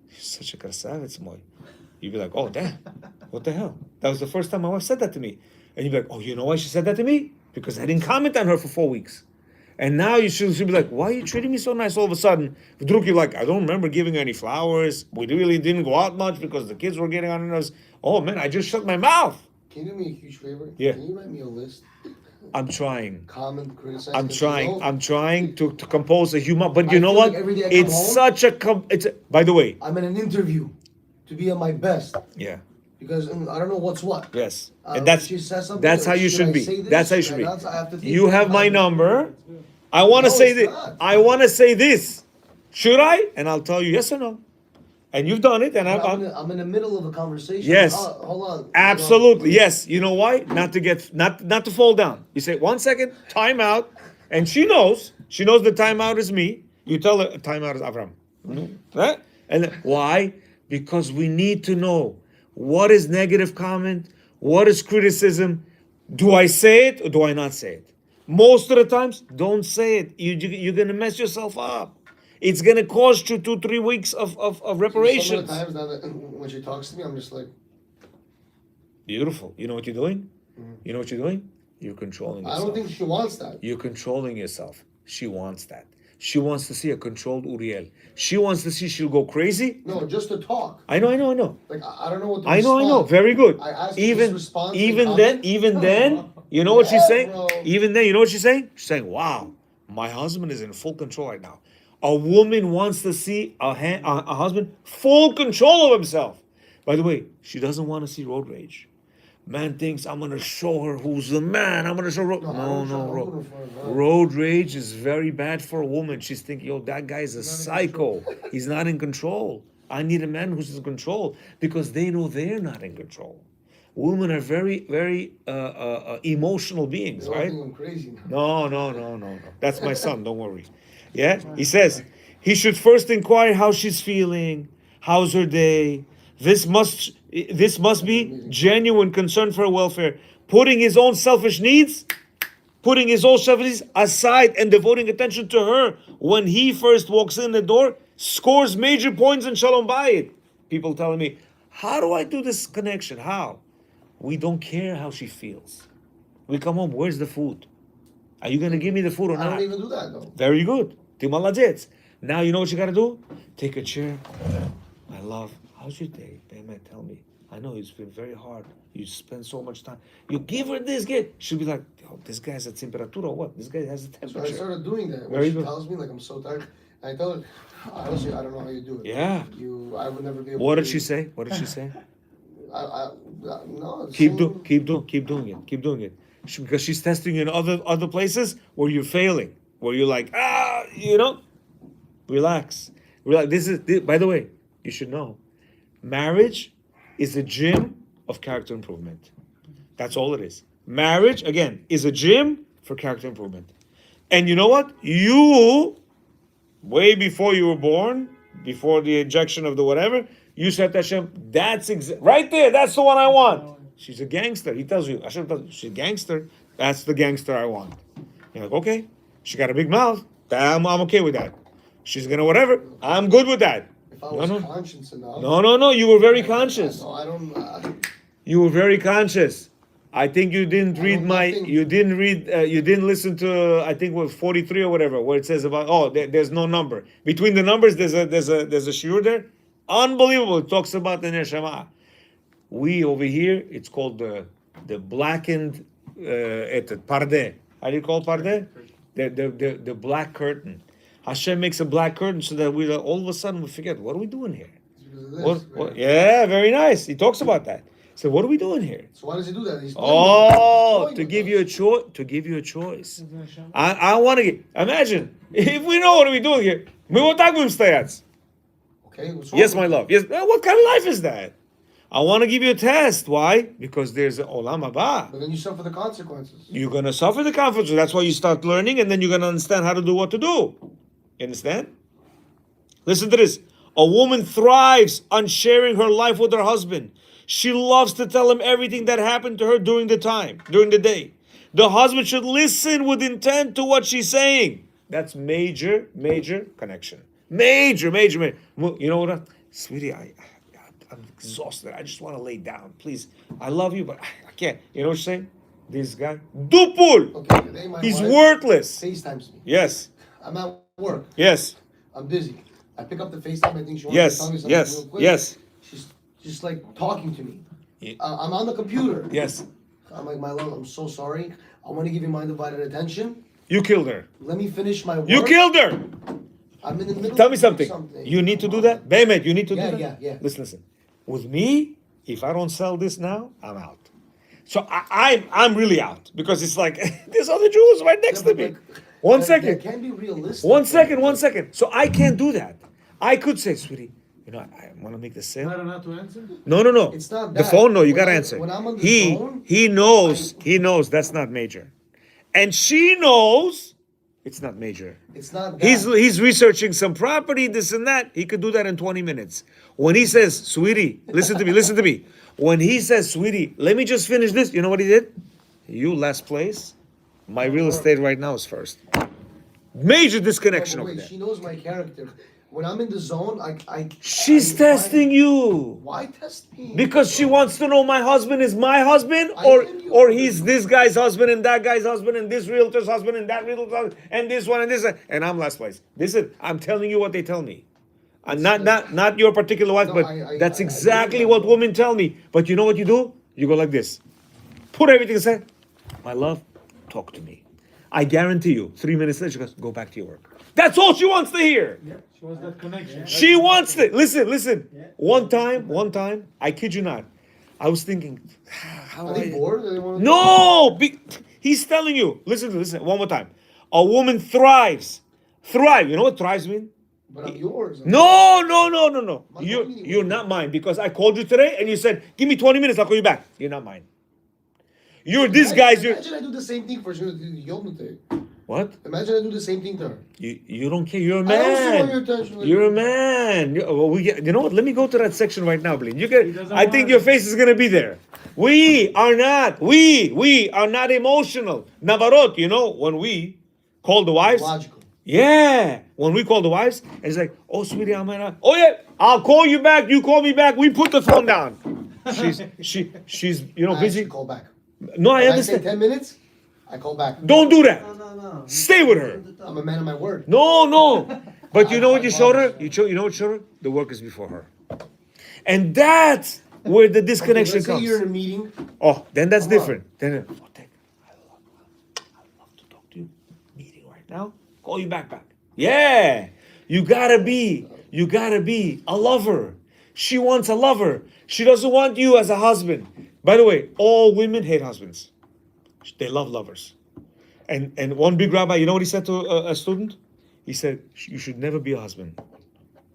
you're such a krasavets, moy. You'd be like, oh damn, what the hell? That was the first time my wife said that to me. And you'd be like, oh, you know why she said that to me? Because I didn't comment on her for 4 weeks. And now she'll be like, why are you treating me so nice all of a sudden? V'druk, you're like, I don't remember giving her any flowers. We really didn't go out much because the kids were getting on her nerves. Oh man, I just shut my mouth. Can you do me a huge favor? Yeah. Can you write me a list? I'm trying. Comment, criticize. I'm 'cause trying. you know, I'm trying to compose a humor. But I you know feel what? like every day I come It's home- such a by the way. I'm in an interview to be at my best Yeah. because I don't know what's what. Yes. And And that's she says something, that's how or you should should I be. say this? That's how you Should should I be. not? I have to think You have my about it. number. I want to No, say it's this. not. I want to say this. Should I? And I'll tell you yes or no. And you've done it, and I'm in the middle of a conversation. Yes. Hold on. Absolutely, yes. You know why? Not to fall down. You say 1 second, time out, and she knows. She knows the timeout is me. You tell her timeout is Avram. Right? And then, why? Because we need to know what is negative comment, what is criticism. Do I say it or do I not say it? Most of the times, don't say it. You're gonna mess yourself up. It's gonna cost you 2-3 weeks of Some reparations. of the times now that when she talks to me, I'm just like, Beautiful. You know what you're doing? You know what you're doing? You're controlling I yourself. don't think she wants that. You're controlling yourself. She wants that. She wants to see a controlled Uriel. She wants to see she'll go crazy. No, just to talk. I know. Like I don't know what to I know. respond. Very good. I asked her Even just response and even comment. then, you know what she's Yeah, saying? bro. Even then, you know what she's saying? She's saying, "Wow, my husband is in full control right now." A woman wants to see a husband full control of himself. By the way, she doesn't want to see road rage. Man thinks I'm gonna show her who's the man. I'm gonna show road. No, I No, don't show- no, I'm road. looking for a man. Road rage is very bad for a woman. She's thinking, yo, that guy's a psycho. He's not in control. I need a man who's in control because they know they're not in control. Women are very, very emotional beings, They all right? think I'm crazy now. No. That's my son. Don't worry. Yeah. He says he should first inquire how she's feeling. How's her day? This must be genuine concern for her welfare. Putting his own selfish needs aside and devoting attention to her when he first walks in the door scores major points in Shalom Bayit. People telling me, how do I do this connection? How? We don't care how she feels. We come home, where's the food? Are you going to give me the food or I not? don't even do that though. Very good. Ti молодец. Now you know what you gotta do? Take a chair. My love, how's your day? Baby, tell me. I know it's been very hard. You spend so much time. You give her this gift. She'll be like, oh, this guy has a temperature or what? This guy has a So I temperature. started doing that. When Very she good. tells me like I'm so tired, I tell her, honestly, I don't know how you do it. Yeah. I would never be able. What to did she say? What did she say? No. Keep doing it. Because she's testing you in other places where you're failing, where you're like, relax. By the way, you should know, marriage is a gym of character improvement. That's all it is. Marriage, again, is a gym for character improvement. And you know what? You, way before you were born, before the injection of the whatever, you said to Hashem, that's right there, that's the one I want. She's a gangster. He tells you, Hashem tells you, she's a gangster. That's the gangster I want. You're like, okay. She got a big mouth. I'm okay with that. She's gonna whatever. I'm good with that. If I was conscious enough. No. You were very conscious. No, I don't. You were very conscious. I think you didn't read you didn't listen to, I think it was 43 or whatever, where it says about, there's no number. Between the numbers, there's a shiur there. Unbelievable. It talks about the neshama. We over here, it's called the blackened, pardeh. How do you call pardeh? The black curtain. Hashem makes a black curtain so that we all of a sudden we forget, what are we doing here? Yeah, very nice. He talks about that. So what are we doing here? So why does he do that? To give you a choice. To give you a choice. I want to imagine if we know what are we doing here. Okay. Yes, my love. Yes. What kind of life is that? I want to give you a test. Why? Because there's olam haba. But then you suffer the consequences. You're gonna suffer the consequences. That's why you start learning, and then you're gonna understand how to do what to do. You understand? Listen to this. A woman thrives on sharing her life with her husband. She loves to tell him everything that happened to her during the day. The husband should listen with intent to what she's saying. That's major connection. Major. You know what, sweetie? I'm exhausted. I just want to lay down. Please, I love you, but I can't. You know what you're saying? This guy, dupul. Okay, today my He's wife worthless. FaceTimes me. Yes. I'm at work. Yes. I'm busy. I pick up the FaceTime. I think she wants to tell me something real quick. Yes. She's just like talking to me. Yeah. I'm on the computer. Yes. I'm like, my love, I'm so sorry. I want to give you my undivided attention. You killed her. Let me finish my work. You killed her. I'm in the middle. Tell me of something. You need to do that? Behmet, you need to do that? Yeah. Listen. With me, if I don't sell this now, I'm out. So I'm really out. Because it's like, this other Jew is right next to me. One second. That can be realistic. One second. So I can't do that. I could say, sweetie, I want to make the sale. Better not to answer? No. It's not the that. phone, no, you When gotta I- answer. when I'm on the phone, he knows that's not major. And she knows it's not major. It's not that. He's researching some property, this and that. He could do that in 20 minutes. When he says, sweetie, listen to me. When he says, sweetie, let me just finish this, you know what he did? You last place. My real estate right now is first. Major disconnection over there. She knows my character. When I'm in the zone, She's testing you. Why test me? Because she wants to know my husband is my husband, or he's this guy's husband and that guy's husband and this realtor's husband and that realtor's husband and this one and this one, and I'm last place. Listen, I'm telling you what they tell me. Not your particular wife, but that's exactly what women tell me. But you know what you do? You go like this. Put everything aside. My love, talk to me. I guarantee you, 3 minutes later, she goes, go back to your work. That's all she wants to hear. Yeah, she wants that connection. She wants it. Listen. One time, I kid you not, I was thinking, Are they bored? Do they want to no, he's telling you. Listen, one more time. A woman thrives. Thrive. You know what thrives mean? But I'm yours. No. You're not mine because I called you today and you said, give me 20 minutes, I'll call you back. You're not mine. You're this guy's. Imagine I do the same thing for her. What? Imagine I do the same thing to her. You don't care. You're a I also want man. your attention. You're a man. You know what? Let me go to that section right now, please. I think your face is gonna be there. We are not emotional. Navarot, when we call the wives. Logical. Yeah. When we call the wives, it's like, oh sweetie, I'm gonna. Oh yeah, I'll call you back. You call me back. We put the phone down. She's I busy. call back. No, I If understand. I say 10 minutes, I call back. Don't do that. No. Stay with her. I'm a man of my word. No. But you know what you showed her? You know what you showed her? The work is before her. And that's where the disconnection Let's say comes. you're in a meeting. Oh, then that's different. Then, I love to talk to you. Meeting right now. Call you back. Yeah. You gotta be a lover. She wants a lover. She doesn't want you as a husband. By the way, all women hate husbands. They love lovers. And one big rabbi, you know what he said to a student? He said, you should never be a husband.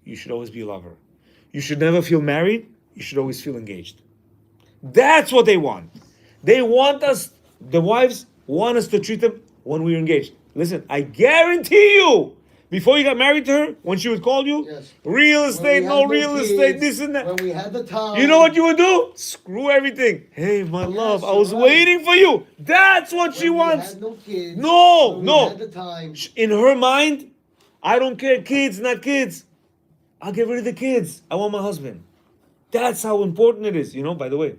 You should always be a lover. You should never feel married. You should always feel engaged. That's what they want. They want us, the wives want us to treat them when we're engaged. Listen, I guarantee you, before you got married to her, when she would call you, Yes. real When estate, we no had real kids, estate, this and that. When we had the time. You know what you would do? Screw everything. Hey, my love, I you're was right. waiting for you. That's what she When we wants. had no kids. No, when we no. had the time. In her mind, I don't care, kids, not kids. I'll get rid of the kids. I want my husband. That's how important it is. You know, by the way,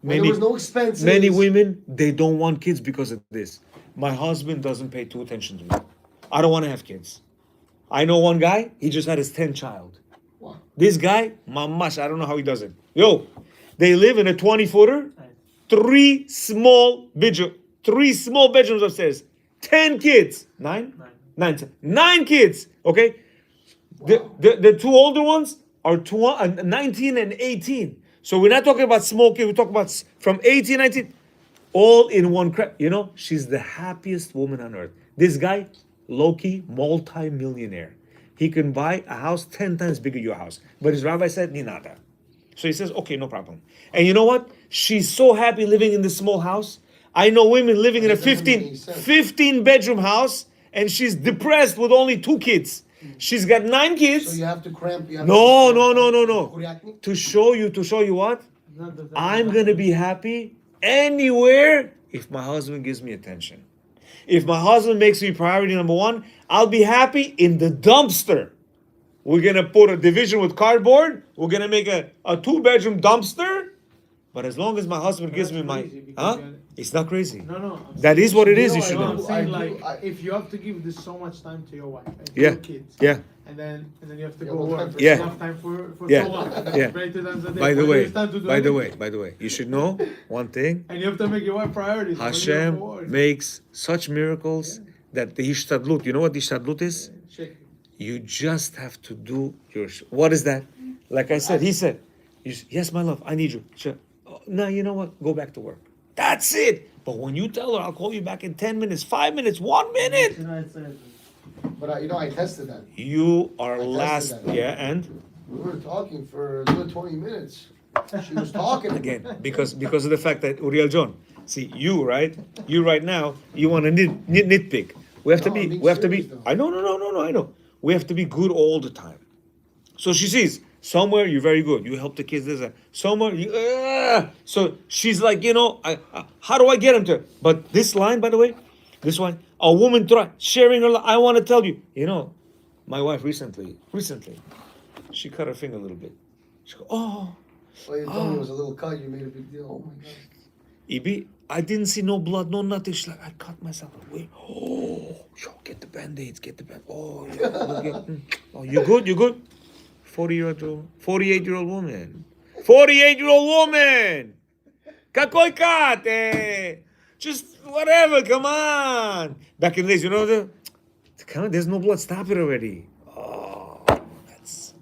When there was no expenses. many women, they don't want kids because of this. My husband doesn't pay too attention to me. I don't want to have kids. I know one guy, he just had his 10th child. Wow. This guy, mamash, I don't know how he does it. Yo, they live in a 20-footer, three small bedrooms upstairs, 10 kids. Nine kids, okay? Wow. The two older ones are 19 and 18. So we're not talking about small kids, we're talking about from 18, 19, all in one crap. You know, she's the happiest woman on earth. This guy, low-key, multi-millionaire. He can buy a house 10 times bigger your house. But his rabbi said, Ninada. So he says, okay, no problem. And you know what? She's so happy living in this small house. I know women living in a 15 bedroom house, and she's depressed with only 2 kids. She's got 9 kids. So you have to cramp. You have No. Kuriakni? To show you what? I'm gonna be happy anywhere if my husband gives me attention. If my husband makes me priority number 1, I'll be happy in the dumpster. We're gonna put a division with cardboard. We're gonna make a 2-bedroom dumpster. But as long as my husband gives me my, it's not crazy. No. That is what it is. You You should know, I'm know. saying, I like, do- if you have to give this so much time to your wife and to Yeah. your kids, Yeah. and then you have to Yeah, go well, work, time for Yeah. enough time for Yeah. so long, and then Yeah. pray 2 times a day. By the When way, there's time to do anything. by the way, you should know one thing. And you have to make your wife priority. so when you go Hashem forward, makes such miracles that the ishtadlut. You know what the ishtadlut is? shake it. You just have to do your. What is that? Like I said, he said, "Yes, my love, I need you." No, you know what? Go back to work. That's it. But when you tell her, "I'll call you back in 10 minutes, 5 minutes, 1 minute," But I tested that. you are tested last. that. Yeah, and We were talking for a good 20 minutes. She was talking again, because of the fact that Uriel John, see you right now, you want to nitpick. We have to No, be. I'm being We have to be. serious, though. I know. No. I know. We have to be good all the time. So she sees somewhere you're very good. You help the kids. This, that. Somewhere you. So she's like, how do I get him to? But this line, by the way, this one, a woman sharing her. I want to tell you. My wife recently, she cut her finger a little bit. She go, oh. Well, you told me it was a little cut. You made a big deal. Oh my God. Ibi, I didn't see no blood, no nothing. She's like, I cut myself. Wait, yo, get the band-aids, get the band. Oh, yeah, oh, you good? 48-year-old woman. 48-year-old woman. Kakoy kat, just whatever, come on. Back in the days, there's no blood, stop it already. Oh, that's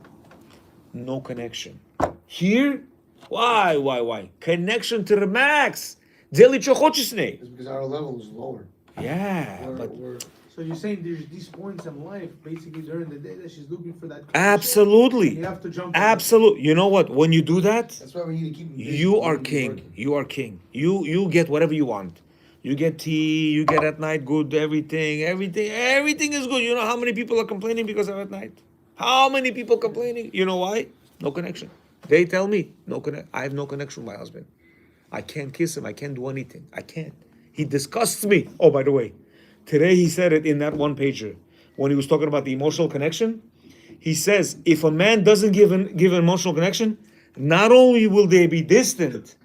no connection. Here, why? Connection to the max. Daily chochochisne. It's because our level is lower. Yeah, We're, but we're, So you're saying there's these points in life, basically during the day, that she's looking for that. connection, absolutely, and you have to jump. on absolutely. You know what? When you do that, that's why we need to keep them busy. you We are need to be king. working. You are king. You get whatever you want. You get tea. You get at night good. Everything is good. You know how many people are complaining because of at night? How many people complaining? You know why? No connection. They tell me no connect. I have no connection with my husband. I can't kiss him. I can't do anything. I can't. He disgusts me. Oh, by the way, today he said it in that one pager when he was talking about the emotional connection. He says if a man doesn't give an emotional connection, not only will they be distant,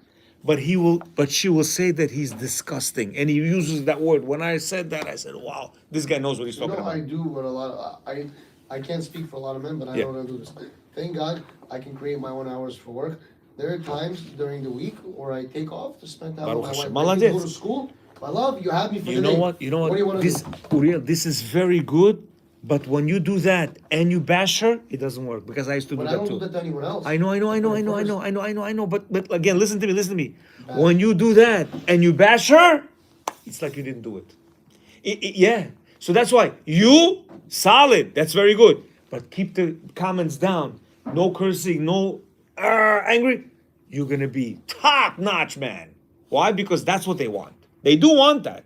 but she will say that he's disgusting. And he uses that word. When I said that, I said, wow, this guy knows what he's talking about. I do what a lot of, I can't speak for a lot of men, but I know how to do this. Thank God I can create my own hours for work. There are times during the week where I take off to spend time with my wife. My kids go to school. My love, you happy for the day. You know what? What do you want to do? Uriel, this is very good, but when you do that and you bash her, it doesn't work because I used to But do I that don't too. do that to anyone else. I know. But again, listen to me. When you do that and you bash her, it's like you didn't do it. Yeah. So that's why you solid. That's very good. But keep the comments down. No cursing. No angry. You're gonna be top notch, man. Why? Because that's what they want. They do want that.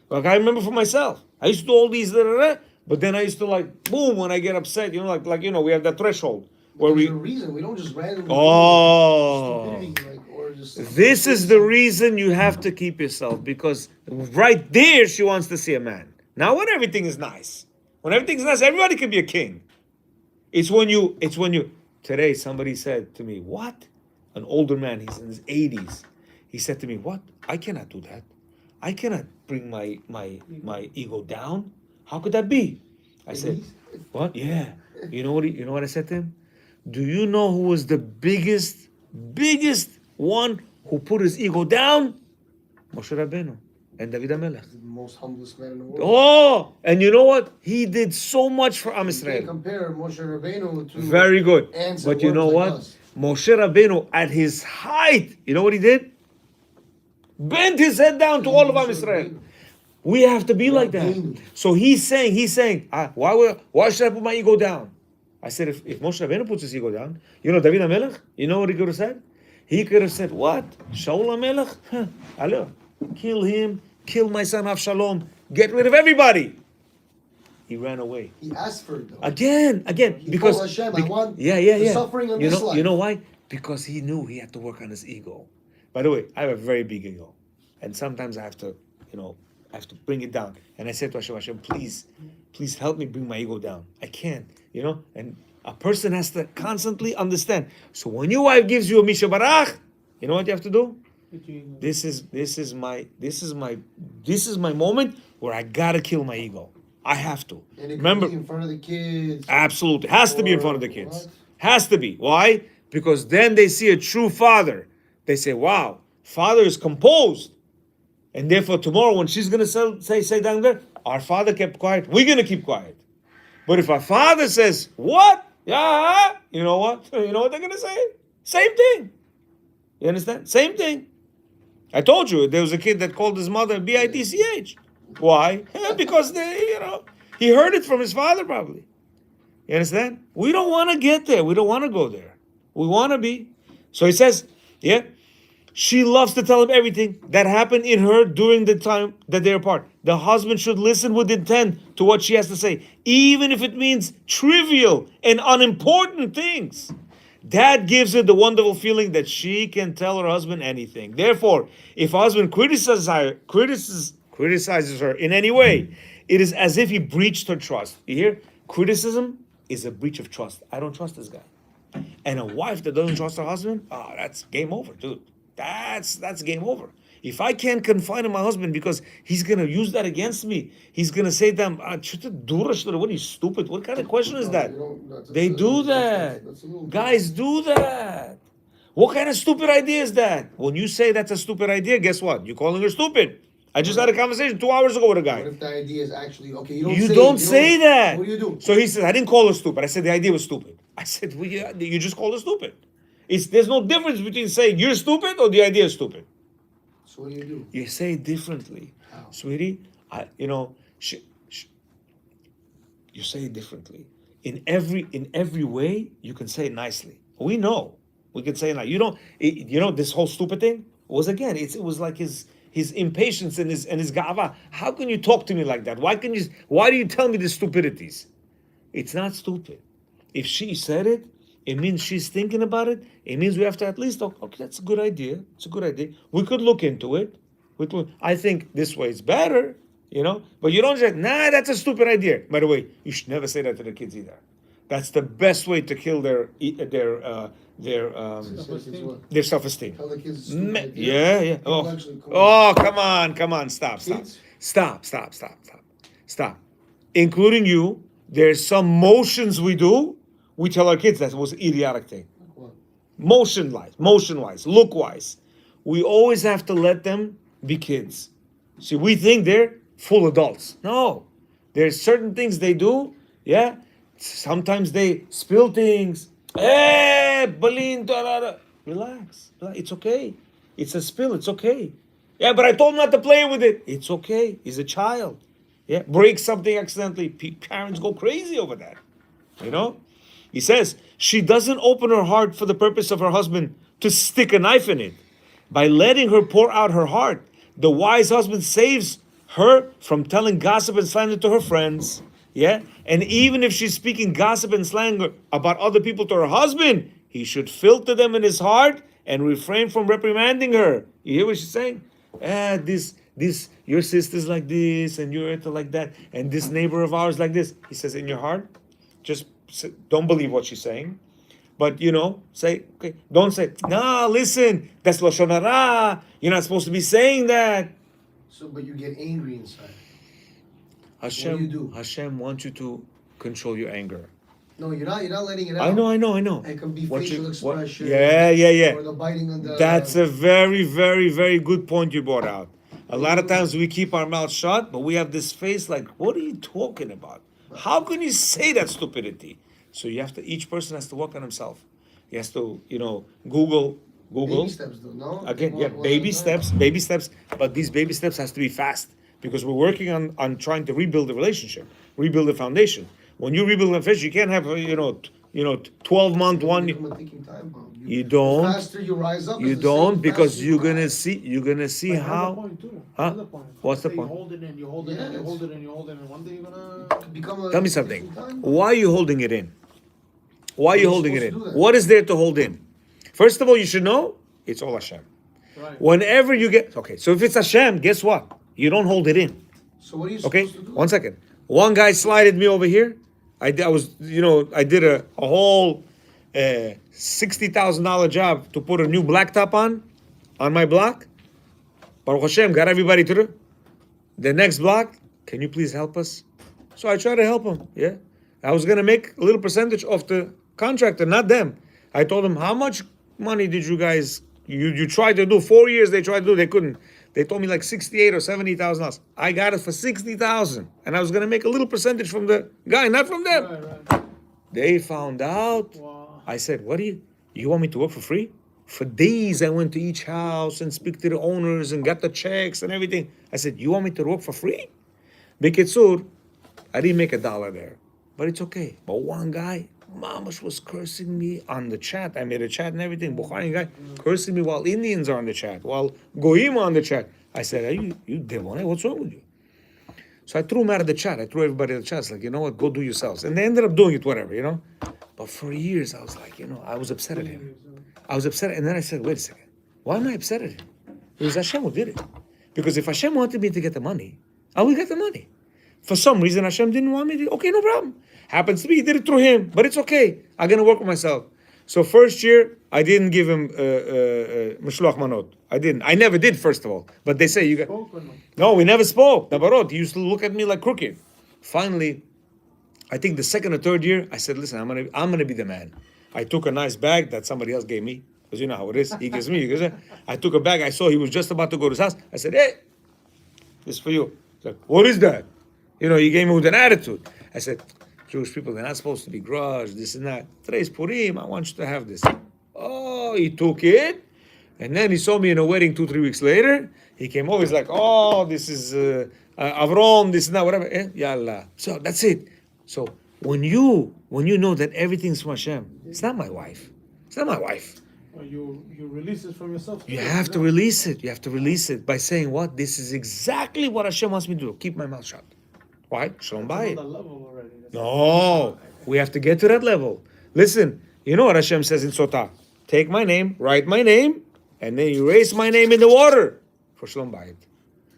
Like I remember for myself. I used to do all these, but then I used to like, boom, when I get upset, like we have that threshold where There's a reason. We don't just randomly. Oh. Or just This is the reason you have to keep yourself, because right there she wants to see a man. Now when everything is nice, everybody can be a king. It's when you, today somebody said to me, what? An older man, he's in his 80s. He said to me, what? I cannot do that. I cannot bring my ego down. How could that be? I said, what? Yeah. You know what I said to him? Do you know who was the biggest one who put his ego down? Moshe Rabbeinu and David HaMelech. The most humblest man in the world. Oh, and you know what? He did so much for Am You Yisrael. can't compare Moshe Rabbeinu to Very good. ants But and you know worms what? like us. Moshe Rabbeinu at his height, you know what he did? Bent his head down to all of Am Yisrael. We have to be like that. So he's saying, why should I put my ego down? I said, if Moshe Rabbeinu puts his ego down, David HaMelech, you know what he could have said? He could have said, what? Shaul HaMelech? Hello. Kill him, kill my son Shalom, get rid of everybody. He ran away. He asked for it though. Again, He because told Hashem, I want the suffering in this life. You know why? Because he knew he had to work on his ego. By the way, I have a very big ego, and sometimes I have to bring it down. And I said to Hashem, please help me bring my ego down. I can't, and a person has to constantly understand. So when your wife gives you a Misha Barach, you know what you have to do? This is my moment where I gotta kill my ego. I have to. And it Remember, be in front of the kids. Absolutely, has to be in front of the kids. Has to be. Why? Because then they see a true father. They say, "Wow, father is composed," and therefore tomorrow when she's gonna say down there, "Our father kept quiet. We're gonna keep quiet." But if our father says, "What? Yeah," you know what? You know what they're gonna say? Same thing. You understand? Same thing. I told you there was a kid that called his mother bitch. Why? Because he heard it from his father probably. You understand? We don't want to get there. We don't want to go there. We want to be. So he says, she loves to tell him everything that happened in her during the time that they're apart. The husband should listen with intent to what she has to say, even if it means trivial and unimportant things. That gives her the wonderful feeling that she can tell her husband anything. Therefore, if a husband criticizes her in any way, it is as if he breached her trust. You hear? Criticism is a breach of trust. I don't trust this guy. And a wife that doesn't trust her husband, that's game over, dude. That's game over. If I can't confide in my husband because he's going to use that against me, he's going to say to them, what are you, stupid? What kind of question is that? They do that. Guys do that. What kind of stupid idea is that? When you say that's a stupid idea, guess what? You're calling her stupid. I just had a conversation 2 hours ago with a guy. What if the idea is actually, okay, you don't say that. What do you do? So he says, I didn't call her stupid. I said the idea was stupid. I said, well, you just called her stupid. There's no difference between saying you're stupid or the idea is stupid. So what do? You say it differently. How? Sweetie, you say it differently. In every way, you can say it nicely. We know. We can say it like, this whole stupid thing was, again, it was like his impatience and his gava. How can you talk to me like that? Why do you tell me the stupidities? It's not stupid. If she said it, it means she's thinking about it. It means we have to at least talk, okay, that's a good idea. It's a good idea. We could look into it. I think this way is better, But you don't say, nah, that's a stupid idea. By the way, you should never say that to the kids either. That's the best way to kill their self-esteem. Tell the kids stupid idea. Yeah. Oh, come on. Stop. Including you, there's some motions we do. We tell our kids that was an idiotic thing. Motion-wise, look-wise. We always have to let them be kids. See, we think they're full adults. No. There's certain things they do, Sometimes they spill things. Balin, Relax. It's okay. It's a spill. It's okay. Yeah, but I told him not to play with it. It's okay. He's a child. Yeah, break something accidentally. Parents go crazy over that. He says, she doesn't open her heart for the purpose of her husband to stick a knife in it. By letting her pour out her heart, the wise husband saves her from telling gossip and slander to her friends. Yeah? And even if she's speaking gossip and slander about other people to her husband, he should filter them in his heart and refrain from reprimanding her. You hear what she's saying? Your sister's like this, and your aunt like that, and this neighbor of ours like this. He says, in your heart, just don't believe what she's saying. But, say, okay, don't say, nah, listen, that's Lashon Hara. You're not supposed to be saying that. So, but you get angry inside. What do you do? Hashem wants you to control your anger. No, you're not letting it out. I know. It can be facial expression. Yeah. Or the biting on the... That's a very, very, very good point you brought out. A lot of times we keep our mouth shut, but we have this face like, what are you talking about? How can you say that stupidity? So each person has to work on himself. He has to, Google. Baby steps, though, no? Again, baby steps. But these baby steps has to be fast because we're working on trying to rebuild the relationship, rebuild the foundation. When you rebuild a fish, you can't have 12-month one. You don't. The faster you rise up. You don't because you're gonna see how. Point too. Huh? What's the You point? hold it in, you hold it in, you hold it in, you hold it in. One day you're gonna become Tell me something. Why are you holding it in? Why are you holding it in? What is there to hold in? First of all, you should know it's all Hashem. Right. Whenever you get so if it's Hashem, guess what? You don't hold it in. So what are you Okay, supposed to do? 1 second. One guy slided me over here. I did a whole $60,000 job to put a new blacktop on my block. Baruch Hashem, got everybody to do. The next block, can you please help us? So I try to help him. Yeah, I was gonna make a little percentage of the contractor, not them. I told them, how much money did you guys? You tried to do 4 years. They tried to do. They couldn't. They told me like $68,000 or $70,000. I got it for $60,000, and I was gonna make a little percentage from the guy, not from them. Right. They found out. Wow. I said, "What do you want me to work for free?" For days, I went to each house and speak to the owners and got the checks and everything. I said, "You want me to work for free?" Bikitsur, I didn't make $1 there, but it's okay. But one guy, Mamash was cursing me on the chat. I made a chat and everything. Bukhari guy cursing me while Indians are on the chat, while Goyim are on the chat. I said, "Are you devil? What's wrong with you?" So I threw him out of the chat. I threw everybody out of the chat. It's like, you know what? Go do yourselves. And they ended up doing it, whatever. But for years, I was like, I was upset at him. I was upset. And then I said, wait a second. Why am I upset at him? It was Hashem who did it. Because if Hashem wanted me to get the money, I would get the money. For some reason, Hashem didn't want me to. Okay, no problem. Happens to be, he did it through him. But it's okay. I'm going to work with myself. So first year, I didn't give him Mishloach Manot. I didn't. I never did, first of all. But they say you got... No, we never spoke. Nabarot, he used to look at me like crooked. Finally, I think the second or third year, I said, listen, I'm gonna be the man. I took a nice bag that somebody else gave me. Because you know how it is. He gives me. I took a bag. I saw he was just about to go to his house. I said, hey, this is for you. He's like, what is that? He gave me with an attitude. I said, Jewish people, they're not supposed to be grudged, this and that. Today's Purim, I want you to have this. Oh, he took it. And then he saw me in a wedding 2-3 weeks later. He came over, he's like, oh, this is Avrom, this and that, whatever. Yallah. So that's it. So when you know that everything's from Hashem, it's not my wife. It's not my wife. Well, you release it from yourself. You have to release it. You have to release it by saying what? This is exactly what Hashem wants me to do. Keep my mouth shut. Why? Shalom bayit. No, we have to get to that level. Listen, you know what Hashem says in Sotah? Take my name, write my name, and then erase my name in the water for Shalom bayit.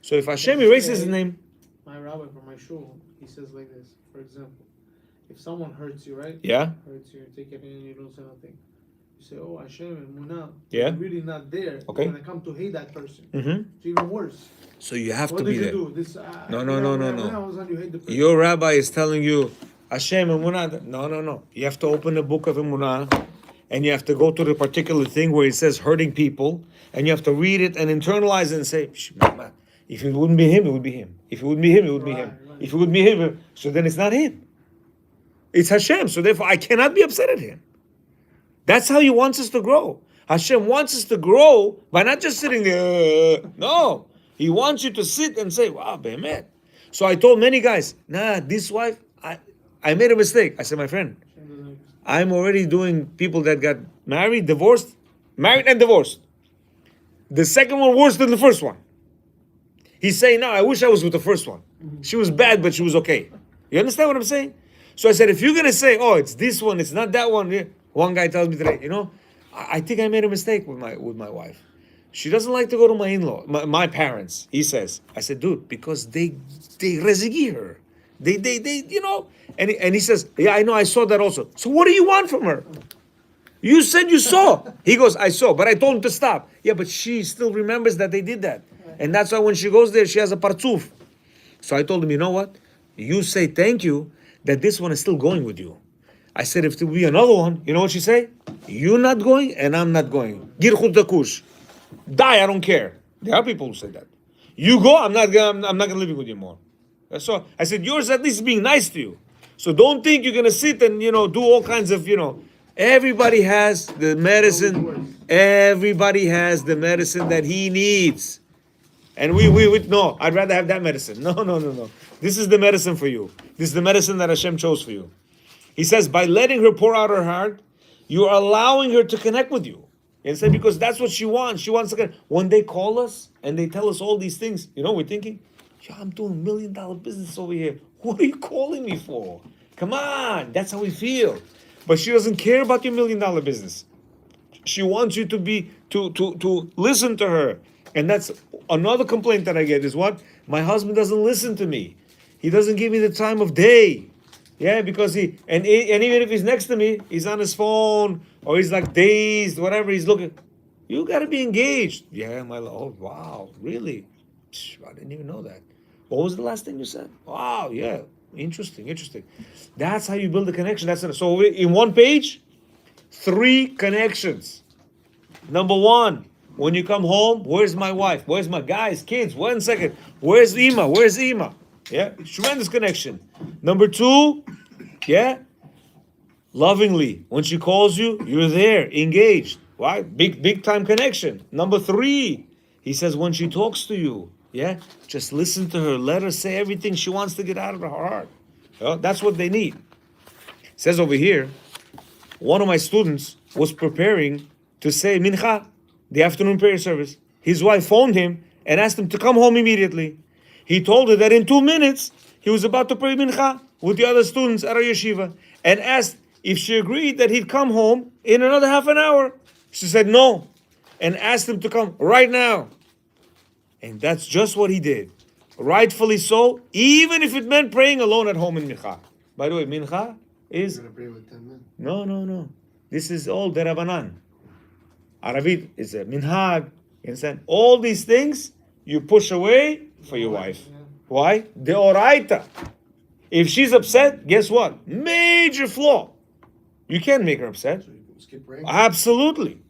So if Hashem erases his name, my rabbi from my shul, he says like this. For example, if someone hurts you, right? Yeah. Hurts you, take it in, you don't say nothing. You say, oh, Hashem and Munah, yeah, really not there. Okay. When I come to hate that person, mm-hmm, it's even worse. So you have what to be did there. You do? This, No. You hate the person. Your rabbi is telling you, Hashem Emunah. No. You have to open the book of Emunah, and you have to go to the particular thing where it says hurting people, and you have to read it and internalize it and say, if it wouldn't be him, it would be him. If it wouldn't be him, it would be him. Right. If it would be him, so then it's not him. It's Hashem. So therefore, I cannot be upset at him. That's how he wants us to grow. Hashem wants us to grow by not just sitting there. No. He wants you to sit and say, wow, behemet. So I told many guys, this wife, I made a mistake. I said, my friend, I'm already doing people that got married and divorced. The second one worse than the first one. He's saying, no, I wish I was with the first one. She was bad, but she was okay. You understand what I'm saying? So I said, if you're going to say, oh, it's this one, it's not that one. One guy tells me today, I think I made a mistake with my wife. She doesn't like to go to my in-law, my parents, he says. I said, dude, because they resigi her. They and he says, yeah, I know, I saw that also. So what do you want from her? You said you saw. He goes, I saw, but I told him to stop. Yeah, but she still remembers that they did that. And that's why when she goes there, she has a partzuf. So I told him, you know what? You say thank you that this one is still going with you. I said, if there will be another one, you know what she say? You're not going and I'm not going. Gir chut takush. Die, I don't care. There are people who say that. You go, I'm not gonna live with you more. So I said, yours at least being nice to you. So don't think you're gonna sit and do all kinds of Everybody has the medicine. Everybody has the medicine that he needs. And we no, I'd rather have that medicine. No. This is the medicine for you. This is the medicine that Hashem chose for you. He says, by letting her pour out her heart, you are allowing her to connect with you. Instead, because that's what she wants. She wants to connect. When they call us and they tell us all these things, we're thinking, yeah, I'm doing $1 million business over here. What are you calling me for? Come on. That's how we feel. But she doesn't care about your $1 million business. She wants you to listen to her. And that's another complaint that I get is what? My husband doesn't listen to me. He doesn't give me the time of day. Yeah, because and even if he's next to me, he's on his phone or he's like dazed, whatever he's looking. You got to be engaged. Yeah, oh, wow, really? I didn't even know that. What was the last thing you said? Wow, yeah, interesting. That's how you build a connection. So in one page, 3 connections. Number 1, when you come home, where's my wife? Where's my guys, kids? 1 second. Where's Ima? Yeah, tremendous connection. Number 2, yeah, lovingly. When she calls you, you're there, engaged. Why? Big time connection. Number 3, he says when she talks to you, yeah, just listen to her. Let her say everything she wants to get out of her heart. That's what they need. It says over here, one of my students was preparing to say mincha, the afternoon prayer service. His wife phoned him and asked him to come home immediately. He told her that in 2 minutes, he was about to pray mincha with the other students at our yeshiva and asked if she agreed that he'd come home in another half an hour. She said no and asked him to come right now. And that's just what he did. Rightfully so, even if it meant praying alone at home in mincha. By the way, mincha is... You're going to pray with 10 men? No. This is all derabanan. Aravit is a minhag. You understand? All these things you push away for your wife. Yeah. Why? Deoraita. If she's upset, guess what? Major flaw. You can't make her upset. So you can skip praying? Absolutely.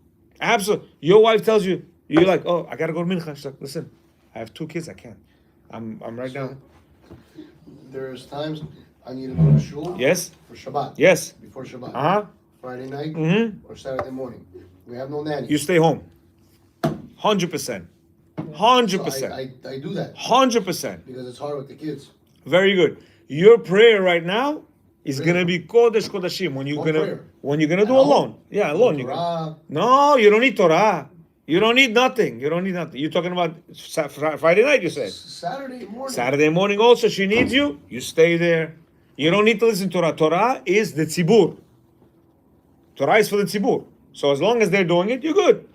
Your wife tells you, you're like, oh, I gotta go to mincha. She's like, listen, I have 2 kids, I can't. I'm right now. There's times I need to go to shul. Yes? For Shabbat. Yes. Before Shabbat. Uh-huh. Friday night Mm-hmm. or Saturday morning. We have no nanny. You stay home. 100%. 100%. So I do that 100%. because it's hard with the kids. Very good. Your prayer right now is gonna be Kodesh Kodashim when you're gonna do alone. Yeah, alone. No, you don't need Torah. You don't need nothing. You're talking about Friday night, you said. Saturday morning. Saturday morning also, she needs you. You stay there. You don't need to listen to Torah. Torah is the tzibur. Torah is for the tzibur. So as long as they're doing it, you're good.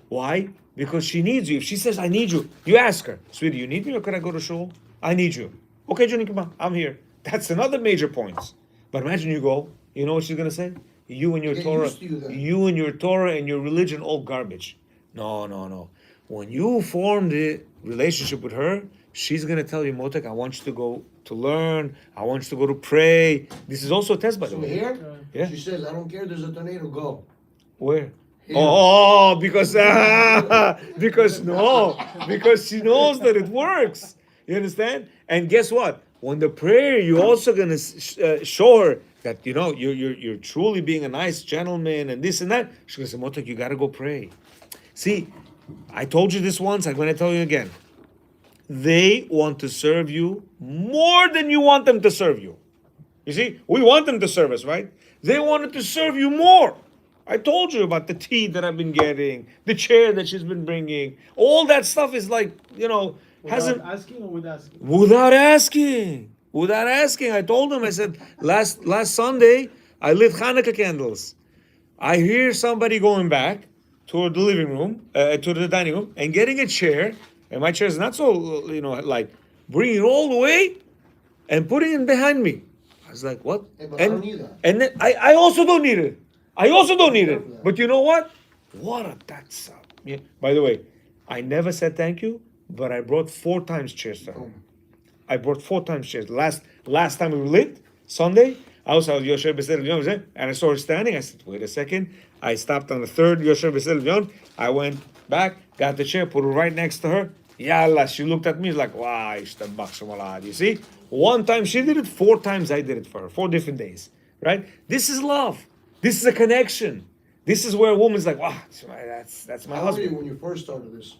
Why? Because she needs you. If she says, I need you, you ask her, sweetie, you need me or can I go to shul? I need you. Okay, Johnny, come on, I'm here. That's another major point. But imagine you go, you know what she's going to say? You and your Torah, you and your Torah and your religion, all garbage. No. When you form the relationship with her, she's going to tell you, Motek, I want you to go to learn. I want you to go to pray. This is also a test, by the way. Here, yeah. She says, I don't care, there's a tornado, go. Where? Here. Because she knows that it works. You understand? And guess what? When the prayer, you're also gonna show her that you're truly being a nice gentleman and this and that. She's gonna say, Motek, you gotta go pray. See, I told you this once. I'm gonna tell you again. They want to serve you more than you want them to serve you. You see, we want them to serve us, right? They wanted to serve you more. I told you about the tea that I've been getting, the chair that she's been bringing. All that stuff is like, Hasn't asking or with asking? without asking. Without asking. I told him, I said, last Sunday, I lit Hanukkah candles. I hear somebody going back to the living room, to the dining room, and getting a chair, and my chair is not so, like, bringing it all the way and putting it behind me. I was like, what? Hey, but I don't need that. And then I also don't need it. I also don't need it. But you know what? That's yeah. By the way, I never said thank you, but I brought 4 times chairs to her. I brought 4 times chairs. Last time we lit, Sunday, I was out Yosher B'Seder Leon, and I saw her standing. I said, wait a second. I stopped on the 3rd Yosher B'Seder Leon. I went back, got the chair, put it right next to her. Yalla, she looked at me like, wow, you see? 1 time she did it, 4 times I did it for her. 4 different days, right? This is love. This is a connection. This is where a woman's like, wow, that's my How husband. old were you when you first started this?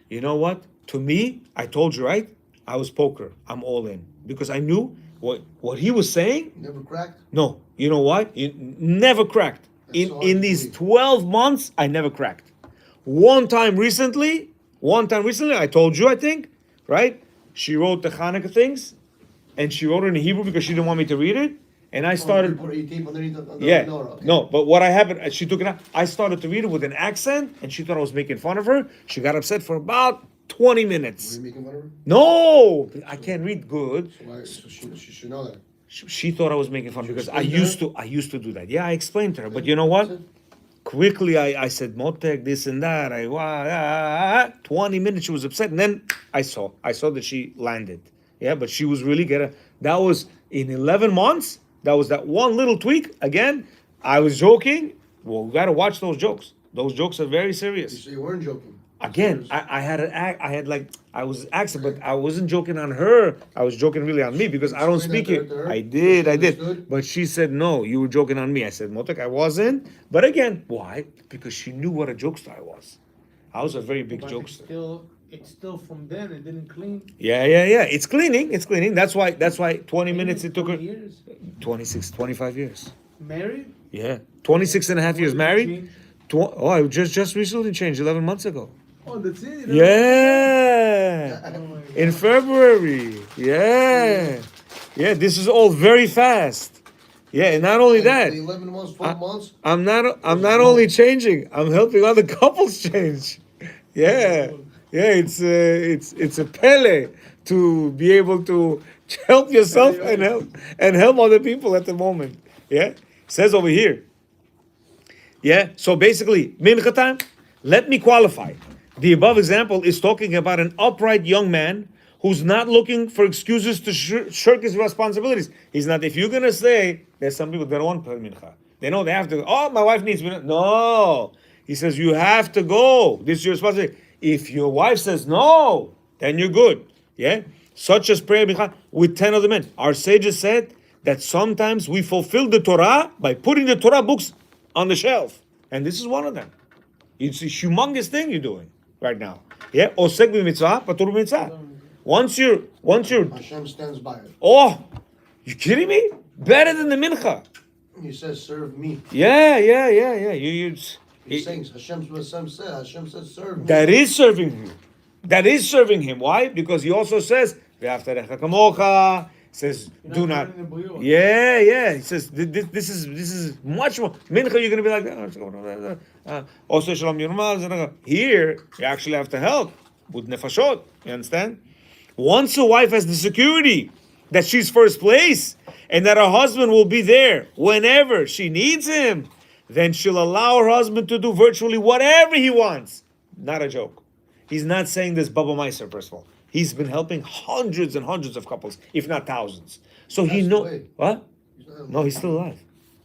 You know what? To me, I told you, right? I was poker. I'm all in. Because I knew what he was saying. Never cracked? No. You know what? It never cracked. In these 12 months, I never cracked. One time recently, I told you, I think, right? She wrote the Hanukkah things, and she wrote it in Hebrew because she didn't want me to read it. And I started. No, but what happened, she took it out. I started to read it with an accent, and she thought I was making fun of her. She got upset for about 20 minutes. Were you making fun of her? No, I can't read good. So she should know that. She thought I was making fun because I used to do that. Yeah, I explained to her. But you know what? Quickly, I said, Motek, this and that. 20 minutes, she was upset. And then I saw that she landed. Yeah, but she was really that was in 11 months. That was that one little tweak. Again, I was joking. Well, we got to watch those jokes. Those jokes are very serious. So you weren't joking. Again, I was accent, but I wasn't joking on her. I was joking really on me because I don't speak it. I did. But she said, no, you were joking on me. I said, Motek, I wasn't. But again, why? Because she knew what a jokester I was. I was a very big jokester. It's still from then. It didn't clean. Yeah. It's cleaning. That's why 20 minutes it took her. Years. 25 years. Married? Yeah. 26 and a half years married. I just recently changed 11 months ago. Oh, that's it? Yeah. In February. Yeah. Yeah, this is all very fast. Yeah, and not only that. 11 months, 12 months. I'm not only changing, I'm helping other couples change. Yeah. Yeah, it's a pele to be able to help yourself and help other people at the moment. Yeah, it says over here. Yeah, so basically, mincha time. Let me qualify. The above example is talking about an upright young man who's not looking for excuses to shirk his responsibilities. He's not. If you're gonna say, there's some people that don't want to pray mincha. They know they have to. Oh, my wife needs mincha. No, he says you have to go. This is your responsibility. If your wife says no, then you're good. Yeah? Such as prayer with 10 other men. Our sages said that sometimes we fulfill the Torah by putting the Torah books on the shelf. And this is one of them. It's a humongous thing you're doing right now. Yeah? Osek b'mitzvah, patur b'mitzvah. Once you're Hashem stands by it. Oh, you kidding me? Better than the mincha. He says, serve me. Yeah. He's saying Hashem said serve me. That is serving him. That is serving him. Why? Because he also says, says, do not. Yeah. He says, this is much more. Mincha, you're going to be like, also Shalom Yirmal. Here, you actually have to help with nefashot. You understand? Once a wife has the security that she's first place and that her husband will be there whenever she needs him, then she'll allow her husband to do virtually whatever he wants. Not a joke. He's not saying this Baba Meiser, first of all. He's been helping hundreds and hundreds of couples, if not thousands. So he knows. What? No, he's still alive.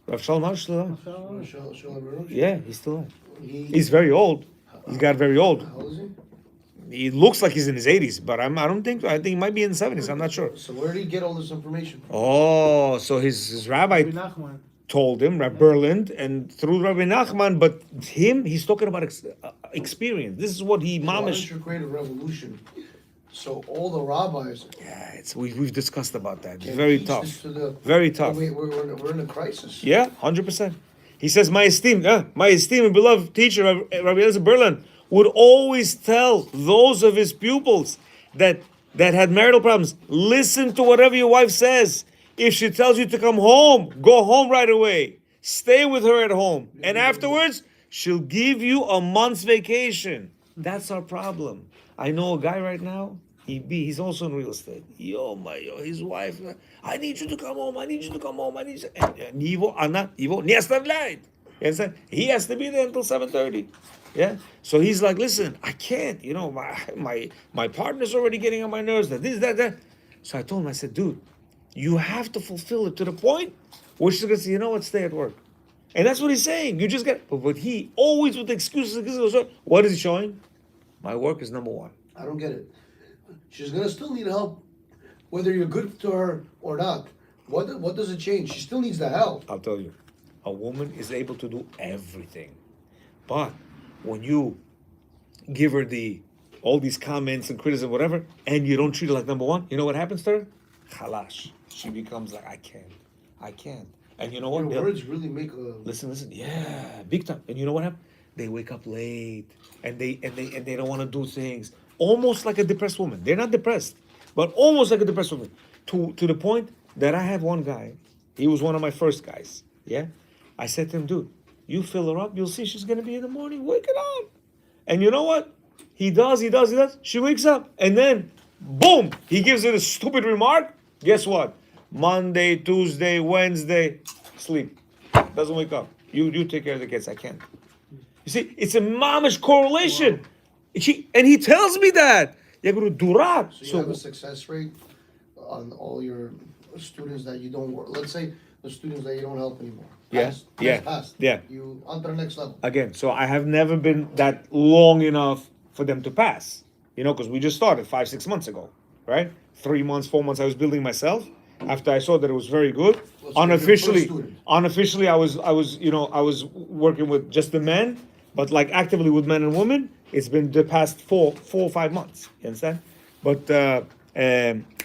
Rav Shalom Arush is still alive. Yeah, he's still alive. He's very old. He got very old. How old is he? He looks like he's in his 80s, but I don't think so. I think he might be in the 70s. I'm not sure. So where did he get all this information from? Oh, so his rabbi told him, Rabbi Berland, and through Rabbi Nachman, but he's talking about experience. This is what he mamish. Why don't you create a revolution? So all the rabbis. Yeah, we've discussed about that. It's very tough. Very tough. We're in a crisis. Yeah, 100%. He says, my esteemed and beloved teacher, Rabbi Eliezer Berland, would always tell those of his pupils that had marital problems, listen to whatever your wife says. If she tells you to come home, go home right away. Stay with her at home. And afterwards, she'll give you a month's vacation. That's our problem. I know a guy right now, he's also in real estate. His wife, I need you to come home, I need you to come home, I need you to... He has to be there until 7:30. Yeah. So he's like, listen, I can't, my partner's already getting on my nerves, that. So I told him, I said, dude, you have to fulfill it to the point where she's gonna say, you know what, stay at work. And that's what he's saying. You just get, but he always with excuses. What is he showing? My work is number one. I don't get it. She's gonna still need help, whether you're good to her or not. What does it change? She still needs the help. I'll tell you, a woman is able to do everything, but when you give her all these comments and criticism, whatever, and you don't treat her like number one, you know what happens to her? Khalash. She becomes like, I can't. And you know what? Your words really make a... Listen, yeah, big time. And you know what happens? They wake up late, and they don't want to do things. Almost like a depressed woman. They're not depressed, but almost like a depressed woman. To the point that I have one guy, he was one of my first guys, yeah? I said to him, dude, you fill her up, you'll see she's going to be in the morning, wake it up. And you know what? He does. She wakes up, and then, boom, he gives her a stupid remark. Guess what? Monday, Tuesday, Wednesday, sleep. Doesn't wake up. You take care of the kids. I can't. You see, it's a mamish correlation. Wow. And he tells me that. So you have a success rate on all your students that you don't work. Let's say the students that you don't help anymore. Passed. You on to the next level. Again, so I have never been that long enough for them to pass. Because we just started 5-6 months ago, right? 3 months, 4 months, I was building myself. After I saw that it was very good, unofficially, I was working with just the men, but like actively with men and women, it's been the past 4 or 5 months. You understand? But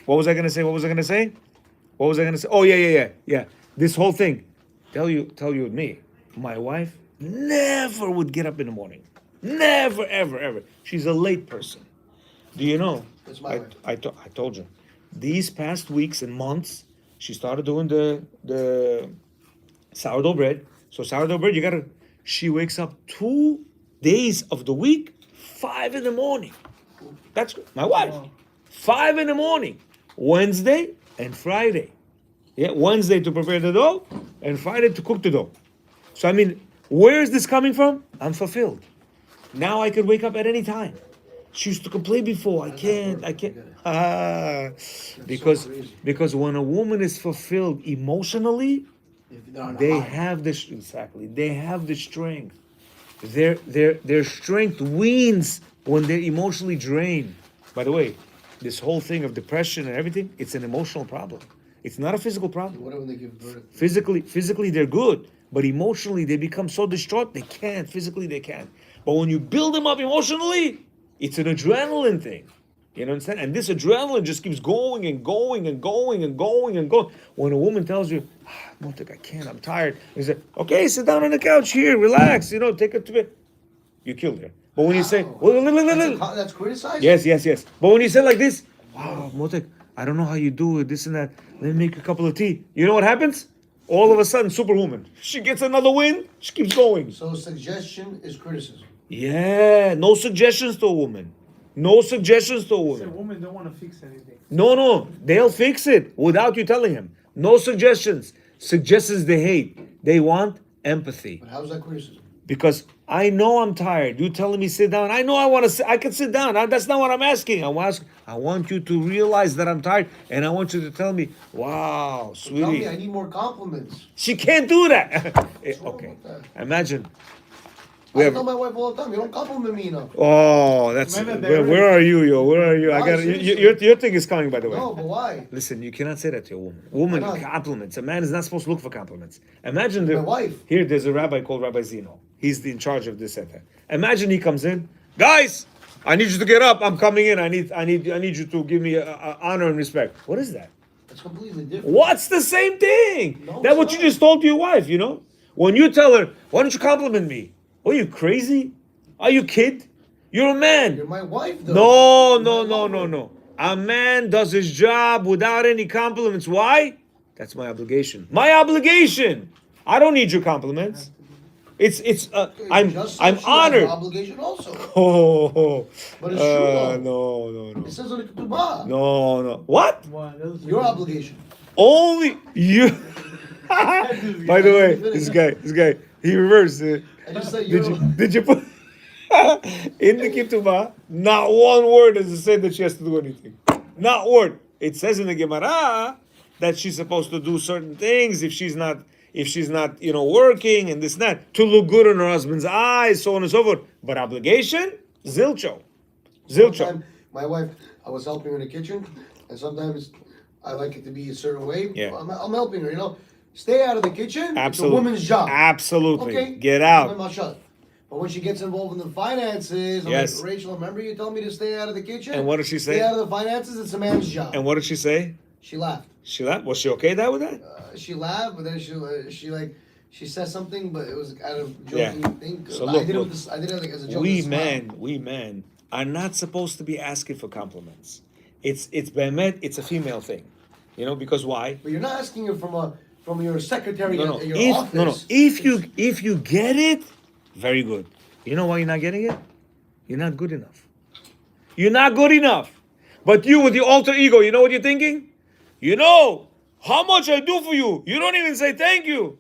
what was I gonna say? Oh yeah. This whole thing, tell you with me, my wife never would get up in the morning, never, ever. She's a late person. Do you know? That's my wife. I told you. These past weeks and months, she started doing the sourdough bread. So sourdough bread, she wakes up 2 days of the week, 5 in the morning. That's my wife. 5 in the morning, Wednesday and Friday. Yeah, Wednesday to prepare the dough, and Friday to cook the dough. So I mean, where is this coming from? I'm fulfilled. Now I can wake up at any time. She used to complain before. I can't. Because when a woman is fulfilled emotionally, they have the strength. Their strength wanes when they're emotionally drained. By the way, this whole thing of depression and everything, it's an emotional problem. It's not a physical problem. What when they give birth? Physically they're good, but emotionally they become so distraught they can't. Physically they can't. But when you build them up emotionally, it's an adrenaline thing. You understand? And this adrenaline just keeps going and going and going and going and going. When a woman tells you, Motek, I can't, I'm tired. You say, okay, sit down on the couch here, relax, take it to bed. You killed her. But when you say, that's criticized? Yes. But when you say like this, wow, Motek, I don't know how you do it, this and that. Let me make a cup of tea. You know what happens? All of a sudden, superwoman. She gets another win, she keeps going. So suggestion is criticism. Yeah, no suggestions to a woman. No suggestions to a woman. So women don't want to fix anything. No, they'll fix it without you telling him. No suggestions. Suggestions they hate. They want empathy. But how's that criticism? Because I know I'm tired. You telling me sit down. I know I want to sit. I can sit down. That's not what I'm asking. I want you to realize that I'm tired, and I want you to tell me, wow, sweetie. Tell me I need more compliments. She can't do that. Okay. Imagine. I tell my wife all the time, you don't compliment me enough. Oh, that's where are you, yo? Where are you? I got your thing is coming, by the way. No, but why? Listen, you cannot say that to a woman. Woman compliments. A man is not supposed to look for compliments. Imagine my wife. Here, there's a rabbi called Rabbi Zeno. He's in charge of this center. Imagine he comes in, guys. I need you to get up. I'm coming in. I need you to give me honor and respect. What is that? It's completely different. What's the same thing? No, that's what you just told to your wife. When you tell her, why don't you compliment me? Are you crazy? Are you kid? You're a man. You're my wife, though. No, You're no, my no, lover. no, no. A man does his job without any compliments. Why? That's my obligation. My obligation. I don't need your compliments. I'm Just I'm she has an honored. obligation also. Oh, But it's true, though. no. It says on the ketubah. No. What? Why? That's Your obligation. Only you. By the way, this guy, he reversed it. I just said Did you put in the ketubah? Not one word does it say that she has to do anything. Not word. It says in the Gemara that she's supposed to do certain things if she's not working and this and that, to look good in her husband's eyes, so on and so forth. But obligation, zilcho. Sometime, my wife, I was helping her in the kitchen, and sometimes I like it to be a certain way. Yeah. I'm helping her, Stay out of the kitchen. Absolutely. It's a woman's job. Absolutely. Okay. Get out. My mouth shut. But when she gets involved in the finances, I'm Yes. like, Rachel, remember you told me to stay out of the kitchen? And what did she say? Stay out of the finances, it's a man's job. And what did she say? She laughed. She laughed. Was she okay with that? She laughed, but then she said something, but it was out of Yeah. joking thing. So I look, did it look. with I did it like as a joke. We with a smile. men are not supposed to be asking for compliments. It's bemet, it's a female thing. Because why? But you're not asking her from your secretary No. at your office. If you get it, very good. You know why you're not getting it? You're not good enough. You're not good enough. But you with your alter ego, you know what you're thinking? You know how much I do for you. You don't even say thank you.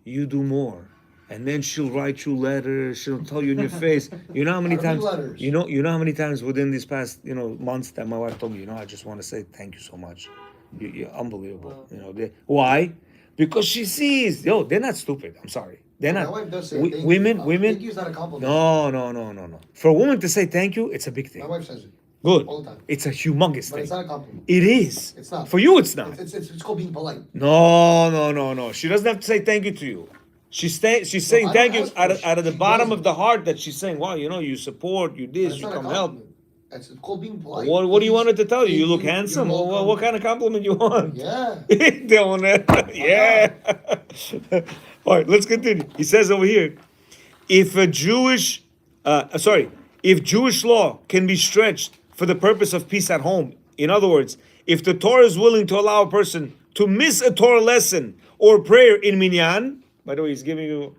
You do more. And then she'll write you letters. She'll tell you in your face. You know how many I don't times? read letters. You know how many times within these past months that my wife told me, I just want to say thank you so much. You're unbelievable. Why? Because she sees. They're not stupid. I'm sorry. They're My not. wife does say thank you. Women. Thank you is not a compliment. No. For a woman to say thank you, it's a big thing. My wife says it. Good. All the time. It's a humongous But thing. it's not a compliment. It is. It's not. For you, it's not. It's called being polite. No. She doesn't have to say thank you to you. She's saying I thank don't you ask out her. of the She bottom does of the heart that she's saying, wow, you support, you But this, it's you not a come help. compliment. It's called being polite. What do you want her to tell you? You look You're handsome? welcome. What kind of compliment you want? Yeah. Yeah. All right, let's continue. He says over here, if Jewish law can be stretched for the purpose of peace at home, in other words, if the Torah is willing to allow a person to miss a Torah lesson or prayer in minyan, by the way, he's giving you,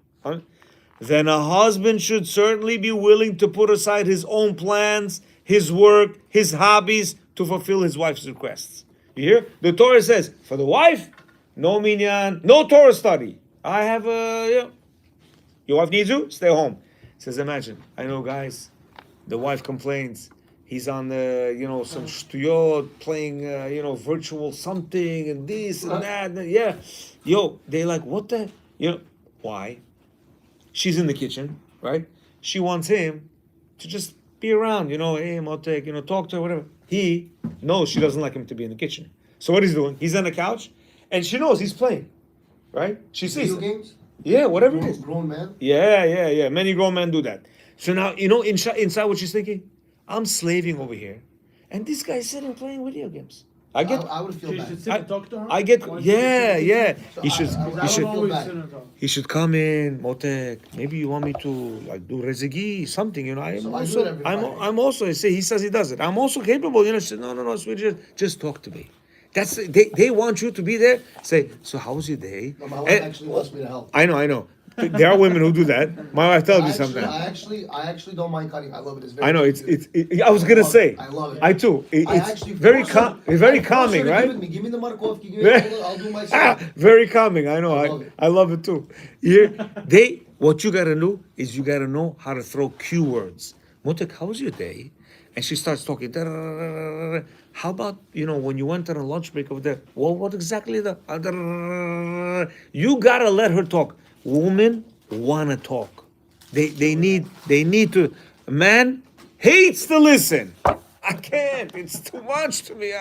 then a husband should certainly be willing to put aside his own plans, his work, his hobbies to fulfill his wife's requests. You hear? The Torah says, for the wife, no minyan, no Torah study. I have your wife needs you, stay home. Says, imagine, I know guys, the wife complains, he's on the, some shtuyot, playing, virtual something, and this and that, yeah. They like, what the, why? She's in the kitchen, right? She wants him to just be around, hey, Motek, talk to her, whatever. He knows she doesn't like him to be in the kitchen. So what he's doing, he's on the couch, and she knows he's playing, right? She sees Video it. games? Yeah, whatever it is. Grown man? Yeah. Many grown men do that. So now, inside what she's thinking? I'm slaving over here, and this guy's sitting playing video games. I would feel She bad. should sit and talk to her? I get, Why yeah. So He should, I he don't should, know. always bad. sit and talk. he should come in, Motek. Maybe you want me to do rezegi, something, So I do it every Friday. I'm also. He says he does it. I'm also capable. She said, no, sweetie, just talk to me. That's they want you to be there. Say, so how was your day? No, my wife actually wants me to help. I know. There are women who do that. My wife tells me sometimes. I actually don't mind cutting. I love it. It's very I know good. I was gonna say. I love it. I too. It's actually very force her- it's very I force calming, her to right? Give me the Markov. Give me I'll do myself. Very calming. I know. I love it. I love it too. What you gotta do is you gotta know how to throw cue words. Motek, how was your day? And she starts talking. How about when you went on a lunch break over there? Well, what exactly you gotta let her talk. Women wanna talk. They need to. A man hates to listen. I can't. It's too much to me.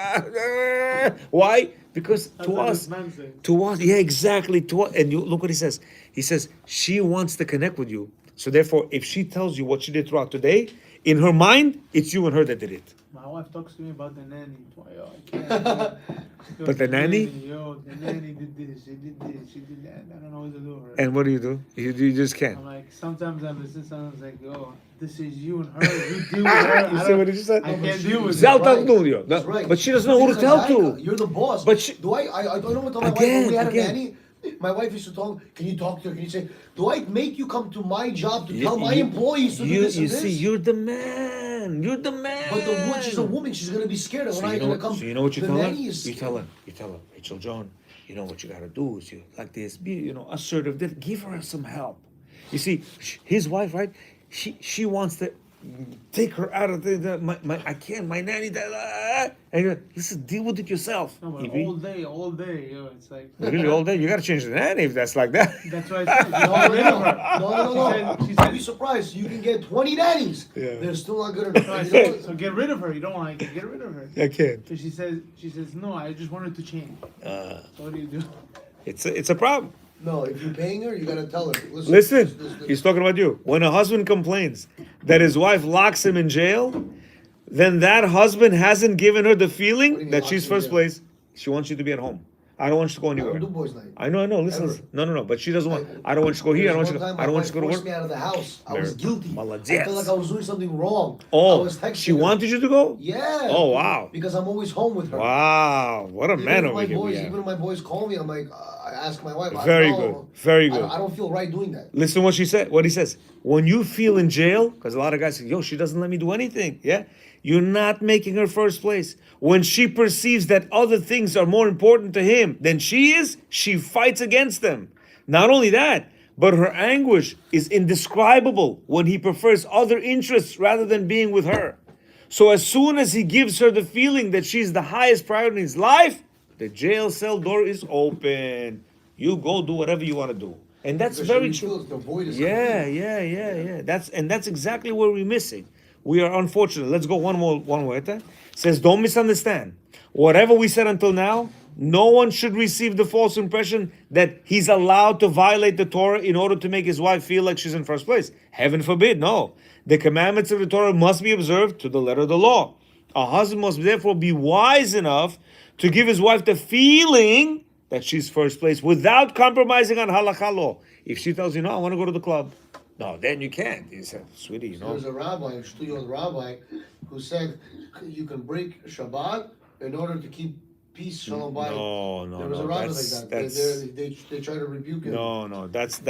Why? Because That's what this man says. yeah, exactly. And you look what he says. He says she wants to connect with you. So therefore, if she tells you what she did throughout the day, in her mind, it's you and her that did it. My wife talks to me about the nanny. Yo, I can't. Yo, But the nanny? Yo, the nanny did this, she did this, she did that. I don't know what to do with her. And what do? You just can't. I'm like, sometimes I listen, sometimes like, yo, this is you and her. You deal with her. You see what he said? I can't deal with Zal it. Tagdul, That's right. but she doesn't know who to tell to. You're the boss. But she, do I don't know what to tell my wife Again, when we had again. a nanny. My wife used to talk. Can you talk to her? Can you say, do I make you come to my job to You- tell my you- employees to do this you and this? see, you're the man. You're the man. But the woman, she's a woman. She's gonna be scared. So When you I know, gonna come. so you know what you the tell her? nanny is You tell her, Rachel John, you know what you gotta do is you like this, be assertive. Give her some help. You see, his wife, right? She wants to take her out of I can't, my nanny. And you're like, listen, deal with it yourself. No, but Evie. all day, yo, it's like. Really, all day? You gotta change the nanny if that's like that. That's why I said, No, get rid of her. no. She You'd said, be surprised. You can get 20 nannies. Yeah. They're still not good enough. I You know said, so get rid of her. You don't want to get rid of her. I can't. So she says, no, I just want her to change. So what do you do? It's a problem. No, if you're paying her, you gotta tell her. Listen, he's talking about you. When a husband complains that his wife locks him in jail, then that husband hasn't given her the What do you feeling mean that locks she's him in first jail? place. She wants you to be at home. I don't want you to go I anywhere. don't do boys' night. I know. Listen, Ever. no. But she doesn't want. I don't want you to go here. I don't want you. One time I don't my want you to go to wife work. forced me out of the house. I was Very- guilty. Молодец. I felt like I was doing something wrong. I Oh, was texting she her. wanted you to go. Yeah. Oh, wow. Because I'm always home with her. Wow, what a Even man if over my here we boys, have. even if my boys call me, I'm like, I ask my wife. Very no, good. Very good. I don't feel right doing that. Listen what she said. What he says. When you feel in jail, because a lot of guys say, yo, she doesn't let me do anything. Yeah. You're not making her first place. When she perceives that other things are more important to him than she is, she fights against them. Not only that, but her anguish is indescribable when he prefers other interests rather than being with her. So as soon as he gives her the feeling that she's the highest priority in his life, the jail cell door is open. You go do whatever you want to do. And that's Because very she true. feels the void is Yeah. complete. That's exactly where we're missing. We are unfortunate. Let's go one more. Says, don't misunderstand. Whatever we said until now, no one should receive the false impression that he's allowed to violate the Torah in order to make his wife feel like she's in first place. Heaven forbid, no. The commandments of the Torah must be observed to the letter of the law. A husband must therefore be wise enough to give his wife the feeling that she's first place without compromising on halakha law. If she tells you, no, I want to go to the club. No, then you can't. He said, sweetie, you know. There's a rabbi, a Shtuyot rabbi, who said you can break Shabbat in order to keep peace, Shalom Bayit. No, There was a rabbi like that. They try to rebuke him. No, that's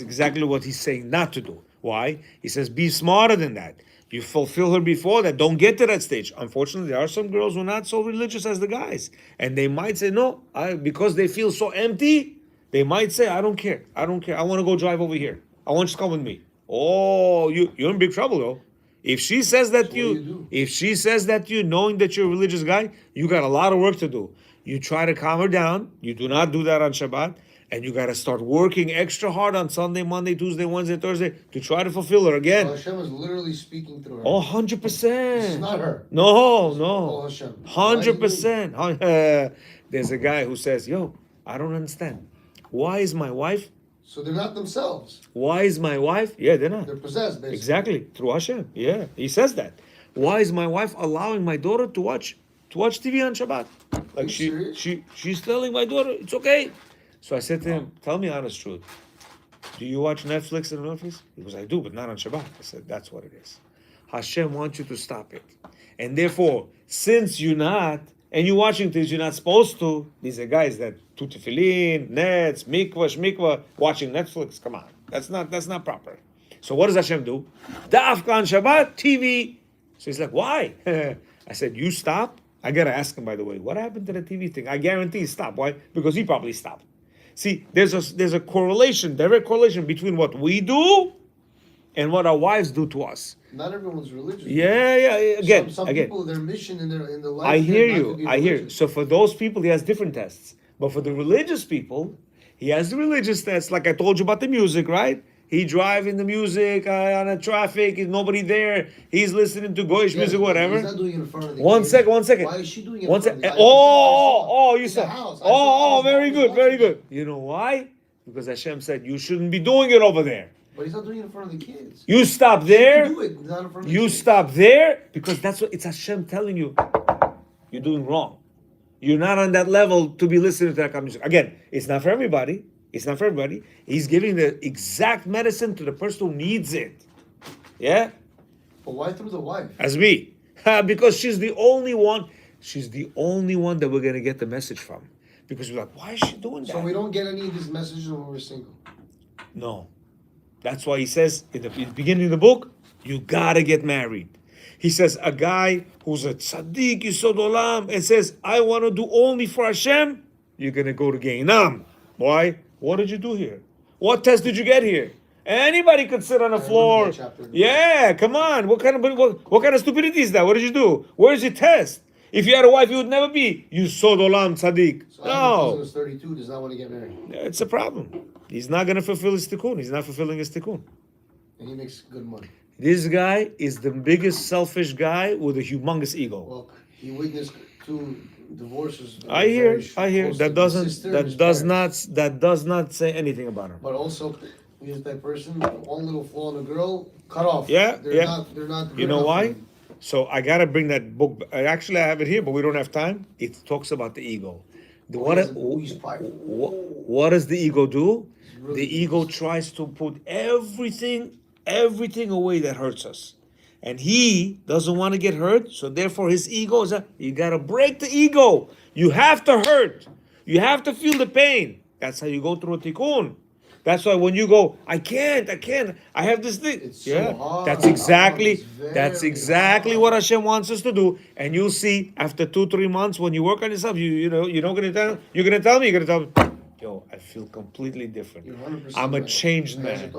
exactly what he's saying not to do. Why? He says, be smarter than that. You fulfill her before that. Don't get to that stage. Unfortunately, there are some girls who are not so religious as the guys. And they might say, no, because they feel so empty, they might say, I don't care. I want to go drive over here. I want you to come with me. Oh, you're in big trouble, though. If she says that to you, knowing that you're a religious guy, you got a lot of work to do. You try to calm her down. You do not do that on Shabbat. And you got to start working extra hard on Sunday, Monday, Tuesday, Wednesday, Thursday to try to fulfill her again. So Hashem is literally speaking through her. Oh, 100%. It's not her. No. Oh, Hashem. 100%. There's a guy who says, yo, I don't understand. Why is my wife? So they're not themselves. Why is my wife? Yeah, they're not. They're possessed, basically. Exactly. Through Hashem. Yeah, he says that. Why is my wife allowing my daughter to watch TV on Shabbat? Like she's telling my daughter, it's okay. So I said to him, tell me honest truth. Do you watch Netflix in an office? He goes, I do, but not on Shabbat. I said, that's what it is. Hashem wants you to stop it. And therefore, since you're not, and you're watching things you're not supposed to, these are guys that do tefillin, nets, mikvah, watching Netflix. Come on. That's not proper. So what does Hashem do? Dafka on Shabbat, TV. So he's like, why? I said, you stop? I gotta ask him, by the way, what happened to the TV thing? I guarantee he stopped. Why? Because he probably stopped. See, there's a correlation, direct correlation between what we do and what our wives do to us. Not everyone's religious. Yeah. Again, some people, their mission in the life. I hear is not to you. be I hear. religious. So for those people, he has different tests. But for the religious people, he has the religious test. Like I told you about the music, right? He driving the music on a traffic. Nobody there. He's listening to Goyish music, whatever. He's not doing it in front of the One kids. second. Why is she doing it? One in front second. of the Oh, you in said. the house. Oh, I very was good. watching it. You know why? Because Hashem said you shouldn't be doing it over there. But he's not doing it in front of the kids. You stop He there. can do it, not in front of the You kids. stop there because that's what it's Hashem telling you. You're doing wrong. You're not on that level to be listening to that kind of music. Again, it's not for everybody. It's not for everybody. He's giving the exact medicine to the person who needs it. Yeah? But why through the wife? As me. Because she's the only one. She's the only one that we're going to get the message from. Because we're like, why is she doing that? So we don't get any of these messages when we're single. No. That's why he says in the beginning of the book, you gotta get married. He says a guy who's a tzaddik, yisod olam, and says, I want to do only for Hashem, you're gonna go to Gehinam. Why? What did you do here? What test did you get here? Anybody could sit on the floor. Yeah, come on. What kind of stupidity is that? What did you do? Where's your test? If you had a wife, you would never be yisod olam tzaddik. So no. who's 32 does not want to get married. It's a problem. He's not gonna fulfill his tikkun. He's not fulfilling his tikkun. And he makes good money. This guy is the biggest selfish guy with a humongous ego. Well, he witnessed 2 divorces. I hear. Close That to doesn't. his sister and That his does parents. not. That does not say anything about him. But also, he's that person. One little flaw in a girl, cut off. Yeah, They're yeah. Not, they're not. You good know enough why? for him. So I gotta bring that book. Actually, I have it here, but we don't have time. It talks about the ego. He's prideful. What does the ego do? Really The ego tries to put everything away that hurts us. And he doesn't want to get hurt, so therefore his ego is you gotta break the ego. You have to hurt. You have to feel the pain. That's how you go through a tikkun. That's why when you go, I can't, I have this thing. It's so hard. That's exactly It's what Hashem wants us to do. And you'll see after 2-3 months when you work on yourself, you're gonna tell me, yo, I feel completely different. You're 100% I'm a right. changed And man.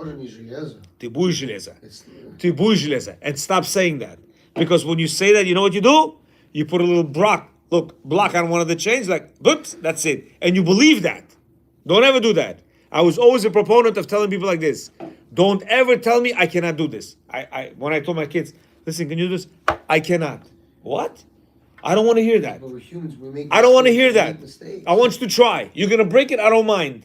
Tibui Shleza. It's- And stop saying that. Because when you say that, you know what you do? You put a little block on one of the chains, like, oops, that's it. And you believe that. Don't ever do that. I was always a proponent of telling people like this. Don't ever tell me I cannot do this. When I told my kids, listen, can you do this? I cannot. What? I don't want to hear that. But we're humans. We make I don't want to hear mistakes, we that. make mistakes. I want you to try. You're going to break it, I don't mind.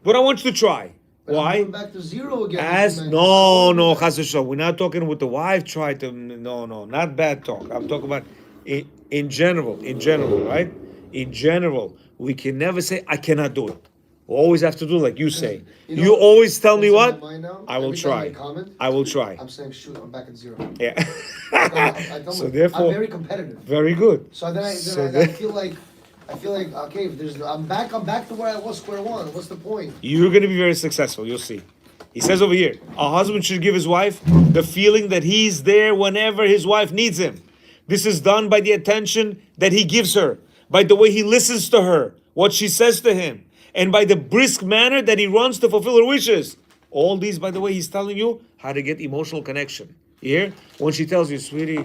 But I want you to try. But I'm Why? going back to zero again. No, Chas v'shalom. We're not talking with the wife. Try to no, not bad talk. I'm talking about in general, right? In general, we can never say I cannot do it. We always have to do like you say. You always tell me what's what? in my mind now? I will Every time try. I comment, I will try. I'm saying, shoot, I'm back at zero. Yeah. I tell So them, therefore- I'm very competitive. Very good. So then I So feel like okay, if I'm back to where I was, square one. What's the point? You're going to be very successful. You'll see. He says over here, a husband should give his wife the feeling that he's there whenever his wife needs him. This is done by the attention that he gives her, by the way he listens to her, what she says to him, and by the brisk manner that he runs to fulfill her wishes. All these, by the way, he's telling you how to get emotional connection. You hear? When she tells you, sweetie,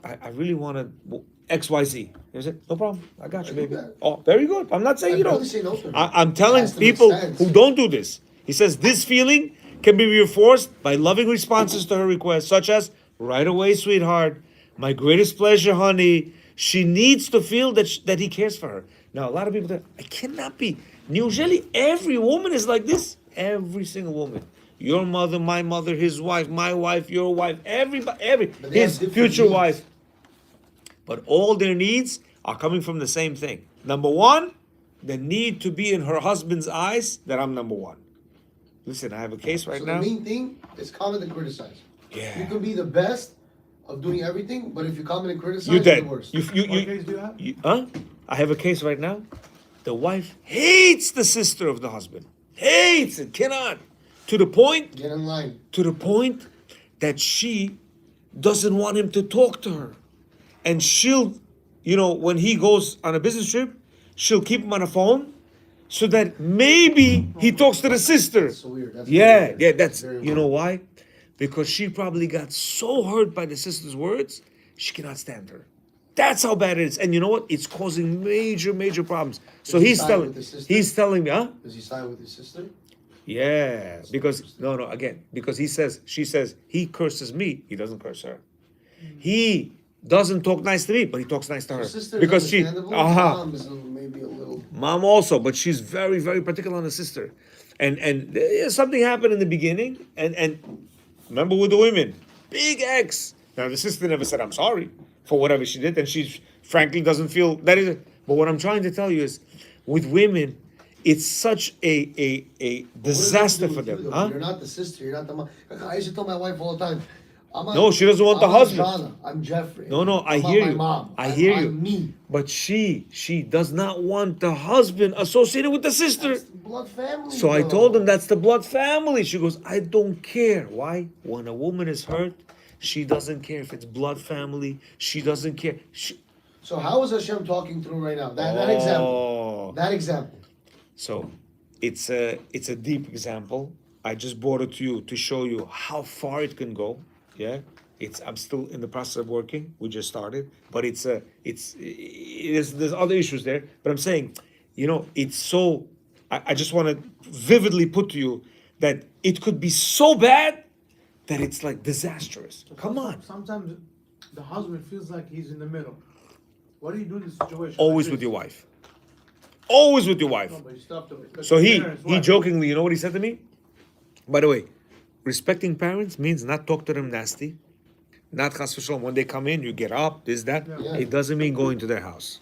I really want to XYZ. You say, no problem. I got you, I do baby. that. Oh, very good. I'm not saying I you don't. really say no to her. I'm telling It has to make people sense. who don't do this. He says this feeling can be reinforced by loving responses to her requests, such as, right away, sweetheart, my greatest pleasure, honey. She needs to feel that he cares for her. Now, a lot of people say, I cannot be. Usually, every woman is like this. Every single woman. Your mother, my mother, his wife, my wife, your wife, everybody, But they his have different future needs. wife. But all their needs are coming from the same thing. Number one, the need to be in her husband's eyes that I'm number one. Listen, I have a case right So now. the main thing is comment and criticize. Yeah. You can be the best of doing everything, but if you comment and criticize, You're you're dead. the worst. What case do you have? Huh? I have a case right now. The wife hates the sister of the husband. Hates it. Cannot. To the point Get in line. that she doesn't want him to talk to her. And she'll, when he goes on a business trip, she'll keep him on the phone so that maybe he talks to the sister. That's so weird. That's Yeah, very weird. yeah, that's, Very you know why? Because she probably got so hurt by the sister's words, she cannot stand her. That's how bad it is. And you know what? It's causing major, major problems. So Does he he's side telling, with the sister? he's telling me, huh? Does he side with his sister? Yeah, because because she says he curses me, he doesn't curse her. He doesn't talk nice to me, but he talks nice to her. Sister is Because she, understandable. Mom is maybe a little. mom also, but she's very, very particular on the sister. And something happened in the beginning, and remember with the women, big X. Now the sister never said I'm sorry for whatever she did, and she frankly doesn't feel that is it. But what I'm trying to tell you is, with women, it's such a disaster for them. Huh? You're not the sister. You're not the mom. I used to tell my wife all the time. No, she doesn't want the husband. Jana, I'm Jeffrey. No, I I'm hear not you. my mom. I hear you. I'm me. But she does not want the husband associated with the sister. That's the blood family. So I though. told him that's the blood family. She goes, I don't care. Why? When a woman is hurt, she doesn't care if it's blood family. She doesn't care. So how is Hashem talking through right now? That example. That example. So it's a deep example. I just brought it to you to show you how far it can go. Yeah. I'm still in the process of working. We just started, but there's other issues there. But I'm saying, it's so. I just want to vividly put to you that it could be so bad that it's like disastrous. Come on. Sometimes the husband feels like he's in the middle. What do you do in this situation? Always with your wife. Always with your wife. No, but you still have to So he jokingly, you know what he said to me? By the way, respecting parents means not talk to them nasty. Not chas v'shalom. When they come in, you get up, this, that. Yeah. It doesn't mean going to their house.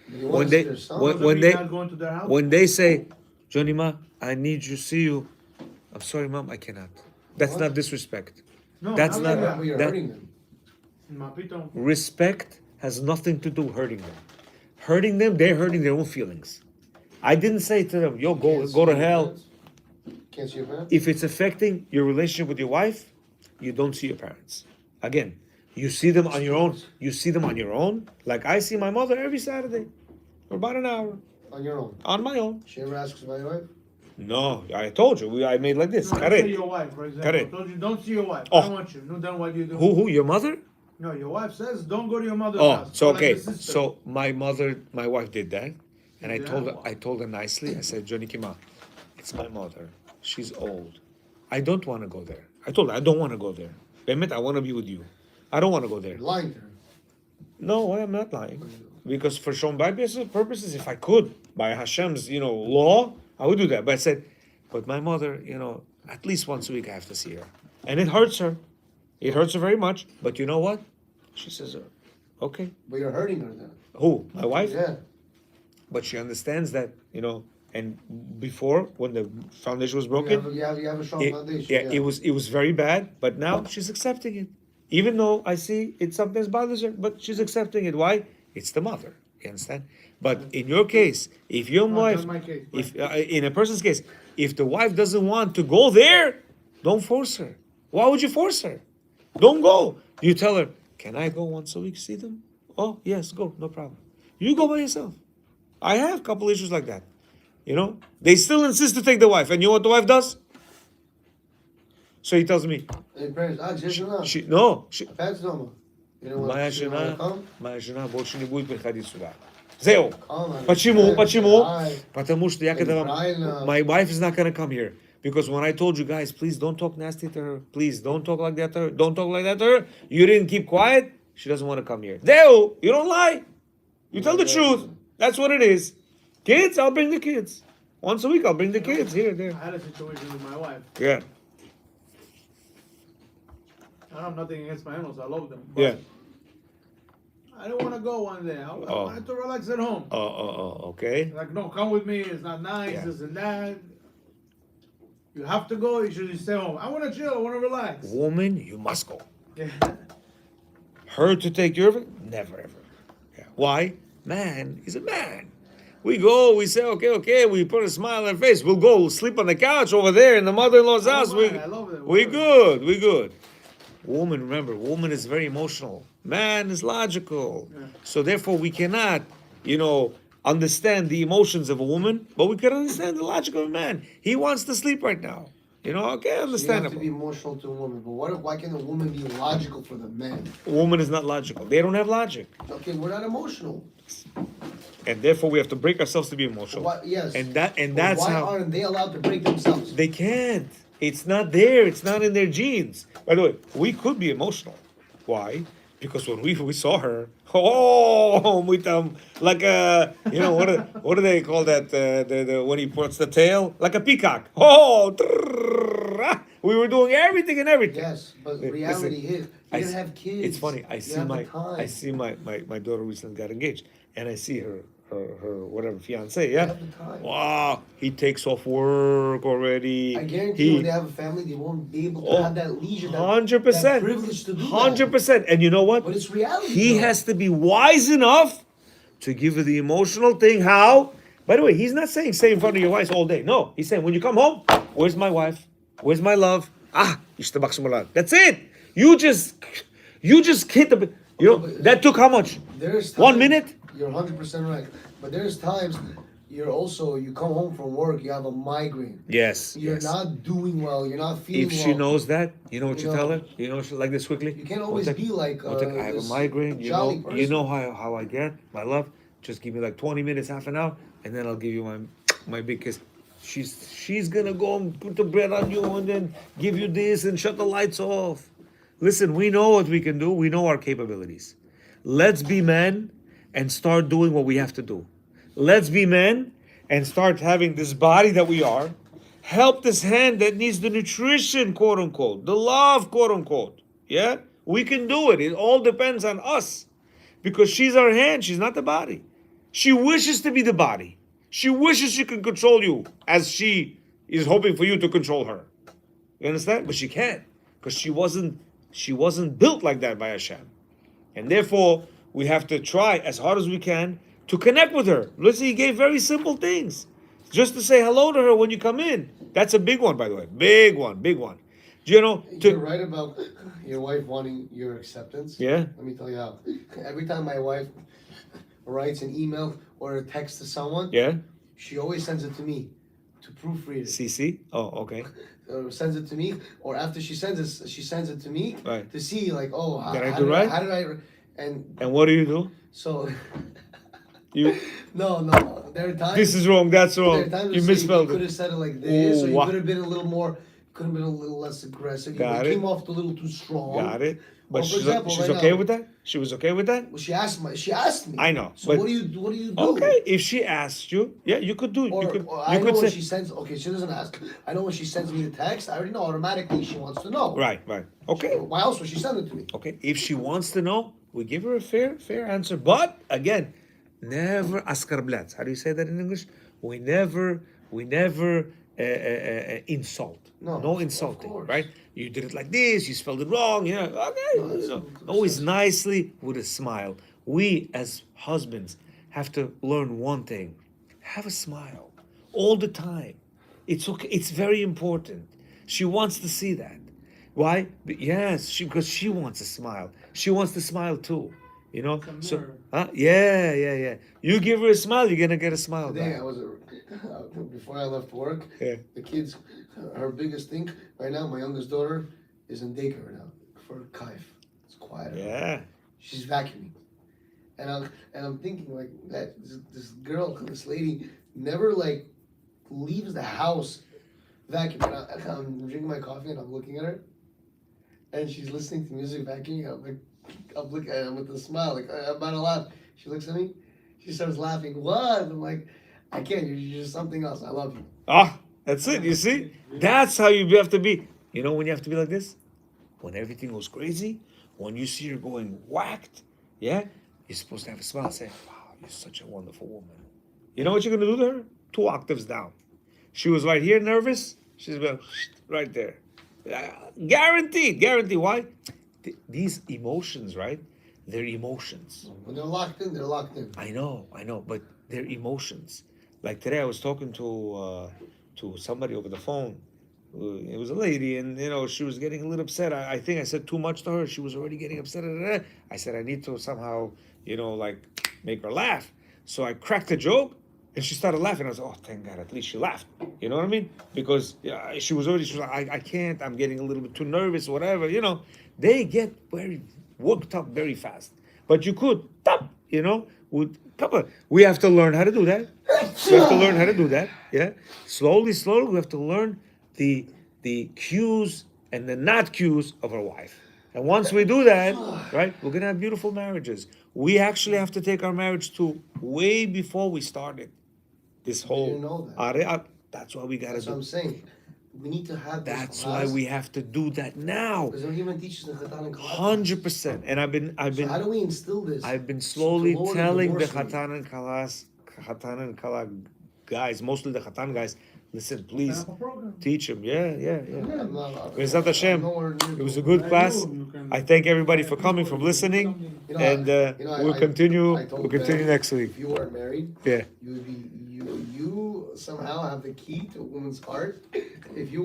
When they say, Johnny Ma, I need to see you. I'm sorry, Mom, I cannot. That's not disrespect. No, that's not You're hurting them. Respect has nothing to do with hurting them. Hurting them, they're hurting their own feelings. I didn't say to them, yo, go to hell. Can't see your parents? If it's affecting your relationship with your wife, you don't see your parents. Again, you see them on your own. You see them on your own. Like I see my mother every Saturday for about an hour. On your own? On my own. She ever asks about your wife? No, I told you. I made like this. No, don't see your wife, for example. I told you, don't see your wife. I want you. No, then what do you do? Who? Your mother? No, your wife says, don't go to your mother's house. So Like okay. the sister. So my wife did that, and I told her nicely. I said, Johnny Kima, it's my mother. She's old. I don't want to go there. I told her I don't want to go there. Bemet, I want to be with you. I don't want to go there. You're lying to her. No, I'm not lying. Because for Shalom purposes, if I could, by Hashem's, law, I would do that. But I said, but my mother, at least once a week I have to see her. And it hurts her. It hurts her very much. But you know what? She says, okay. But you're hurting her then. Who? My wife? Yeah. But she understands that, and before, when the foundation was broken, You have a strong foundation. it was very bad, but now she's accepting it. Even though I see it sometimes bothers her, but she's accepting it. Why? It's the mother. You understand? But in your case, if your wife, if in a person's case, if the wife doesn't want to go there, don't force her. Why would you force her? Don't go. You tell her, can I go once a week to see them? Oh, yes, go. No problem. You go by yourself. I have a couple issues like that. They still insist to take the wife. And you know what the wife does? So he tells me, моя жена больше не будет приходить сюда. Зео. Почему? Потому что my wife is not going to come here. Because when I told you guys, please don't talk nasty to her. Please don't talk like that to her. Don't talk like that to her. You didn't keep quiet. She doesn't want to come here. Zeo. You don't lie. You tell the truth. That's what it is. Kids, I'll bring the kids. Once a week, I'll bring the kids here, there. I had a situation with my wife. Yeah. I have nothing against my in-laws. I love them. But Yeah. I don't want to go one day. I want to relax at home. Okay. Like, no, come with me. It's not nice. This and that. You have to go. You should stay home. I want to chill. I want to relax. Woman, you must go. Yeah. Her to take care of it? Never, ever. Yeah. Why? Man, he's a man. We go, we say, okay, we put a smile on our face. We'll go sleep on the couch over there in the mother-in-law's house. I love it. We good. Woman, remember, woman is very emotional. Man is logical. Yeah. So therefore, we cannot, understand the emotions of a woman, but we can understand the logic of a man. He wants to sleep right now. Okay, understandable. You have to be emotional to a woman, but why can't a woman be logical for the men? A woman is not logical. They don't have logic. Okay, we're not emotional. And therefore, we have to break ourselves to be emotional. Yes. And that's why how. aren't they allowed to break themselves? They can't. It's not there. It's not in their genes. By the way, we could be emotional. Why? Because when we saw her, like what do they call that? The when he puts the tail like a peacock. We were doing everything and everything. Yes, but Listen, reality is you didn't have kids. It's funny. I You see have the my time. my daughter recently got engaged, and I see her whatever fiance. You Yeah. have the time. Wow, he takes off work already. I guarantee you, when they have a family, they won't be able to have that leisure, that privilege to do that. 100%. And you know what? But it's reality. He though. has to be wise enough to give her the emotional thing. How? By the way, he's not saying stay in front of your wife all day. No, he's saying when you come home, where's my wife? Where's my love? That's it. You just hit the. That took how much? There's times, 1 minute. You're 100% right. But there's times you come home from work, you have a migraine. Yes. You're not doing well. You're not feeling If well. she knows that, you know what you You tell know, her? You know, like this quickly. You can't always be like I have a this migraine. jolly You know person. how I get my love. Just give me like 20 minutes, half an hour, and then I'll give you my big kiss. She's gonna go and put the bread on you, and then give you this and shut the lights off. Listen, we know what we can do. We know our capabilities. Let's be men and start doing what we have to do. Let's be men and start having this body that we are. Help this hand that needs the nutrition, quote unquote, the love, quote unquote. Yeah? We can do it. It all depends on us. Because she's our hand, she's not the body. She wishes to be the body. She wishes she can control you as she is hoping for you to control her. You understand? But she can't. Because she wasn't built like that by Hashem. And therefore, we have to try as hard as we can to connect with her. Listen, he gave very simple things. Just to say hello to her when you come in. That's a big one, by the way. Big one, big one. You know, You're right about your wife wanting your acceptance. Yeah. Let me tell you how. Every time my wife writes an email or a text to someone, yeah, she always sends it to me to proofread it. CC? Oh, okay. Sends it to me, or after she sends it to me Right. to see like, oh, Did I do right? How did I? And what do you do? so You. no. There are times. This is wrong. That's There are wrong. times You you misspelled could it. have said it like this, or you wow. could have been a little more. Could have been a little less aggressive. Got You it. came off a little too strong. Got it. But for she's example, she's right okay now- with that. She was okay with that. Well, she asked me. I know, So but- what do you do? Okay, if she asked you, yeah, you could do. Or, you could. or You I know could when say. she sends. Okay, she doesn't ask. I know when she sends me the text. I already know automatically she wants to know. Right. Okay. Why else would she send it to me? Okay. If she wants to know, we give her a fair answer. But again, never askarblat. How do you say that in English? We never insult. No, No of insulting, course. right? You did it like this. You spelled it wrong. Yeah. Okay. Always nicely with a smile. We as husbands have to learn one thing: have a smile all the time. It's okay. It's very important. She wants to see that. Why? Yes, because she wants a smile. She wants to smile too. You know. So, yeah. You give her a smile, you're gonna get a smile Today back. I was before I left work. Yeah. The kids, her biggest thing right now. My youngest daughter is in daycare right now for kaif. It's quiet. Yeah. She's vacuuming, and I'm thinking like that. This girl, this lady, never like leaves the house vacuuming. I'm drinking my coffee and I'm looking at her, and she's listening to music vacuuming. I'm looking at her with a smile, like I'm about to laugh. She looks at me, she starts laughing. What? I'm like, I can't. You're just something else. I love you. That's it. You see? That's how you have to be. You know when you have to be like this? When everything goes crazy, when you see her going whacked, yeah, you're supposed to have a smile. Say, wow, you're such a wonderful woman. You know what you're gonna do to her? 2 octaves down. She was right here nervous. She's going right there. Guaranteed. Why? These emotions, right? They're emotions. When they're locked in, they're locked in. I know, but they're emotions. Like today, I was talking to somebody over the phone. It was a lady, and she was getting a little upset. I think I said too much to her. She was already getting upset. I said I need to somehow, like make her laugh. So I cracked a joke, and she started laughing. I was, oh, thank God, at least she laughed. You know what I mean? Because she was like, I can't. I'm getting a little bit too nervous, whatever. They get very worked up very fast. But you could, with couple. We have to learn how to do that. Yeah. Slowly, we have to learn the cues and the not cues of our wife. And once we do that, right? We're gonna have beautiful marriages. We actually have to take our marriage to way before we started this whole. didn't know that. That's why we gotta That's what do. I'm saying. We need to have this That's class. why we have to do that now. Because they don't even teach us the Khatan and Kalak. 100%. And I've So how do been, we instill this? I've been to slowly lower telling the divorce rate? Khatan and Kalak guys, mostly the Khatan guys, listen, please Have a program. teach them. Yeah. I'm not- Bezat Hashem, nowhere near it was a to- good I class. know you can- I thank everybody for coming, for listening, You know, and we'll I continue. told We'll continue Ben, next week. If you weren't married, Yeah. you would be you somehow have the key to a woman's heart. If you weren't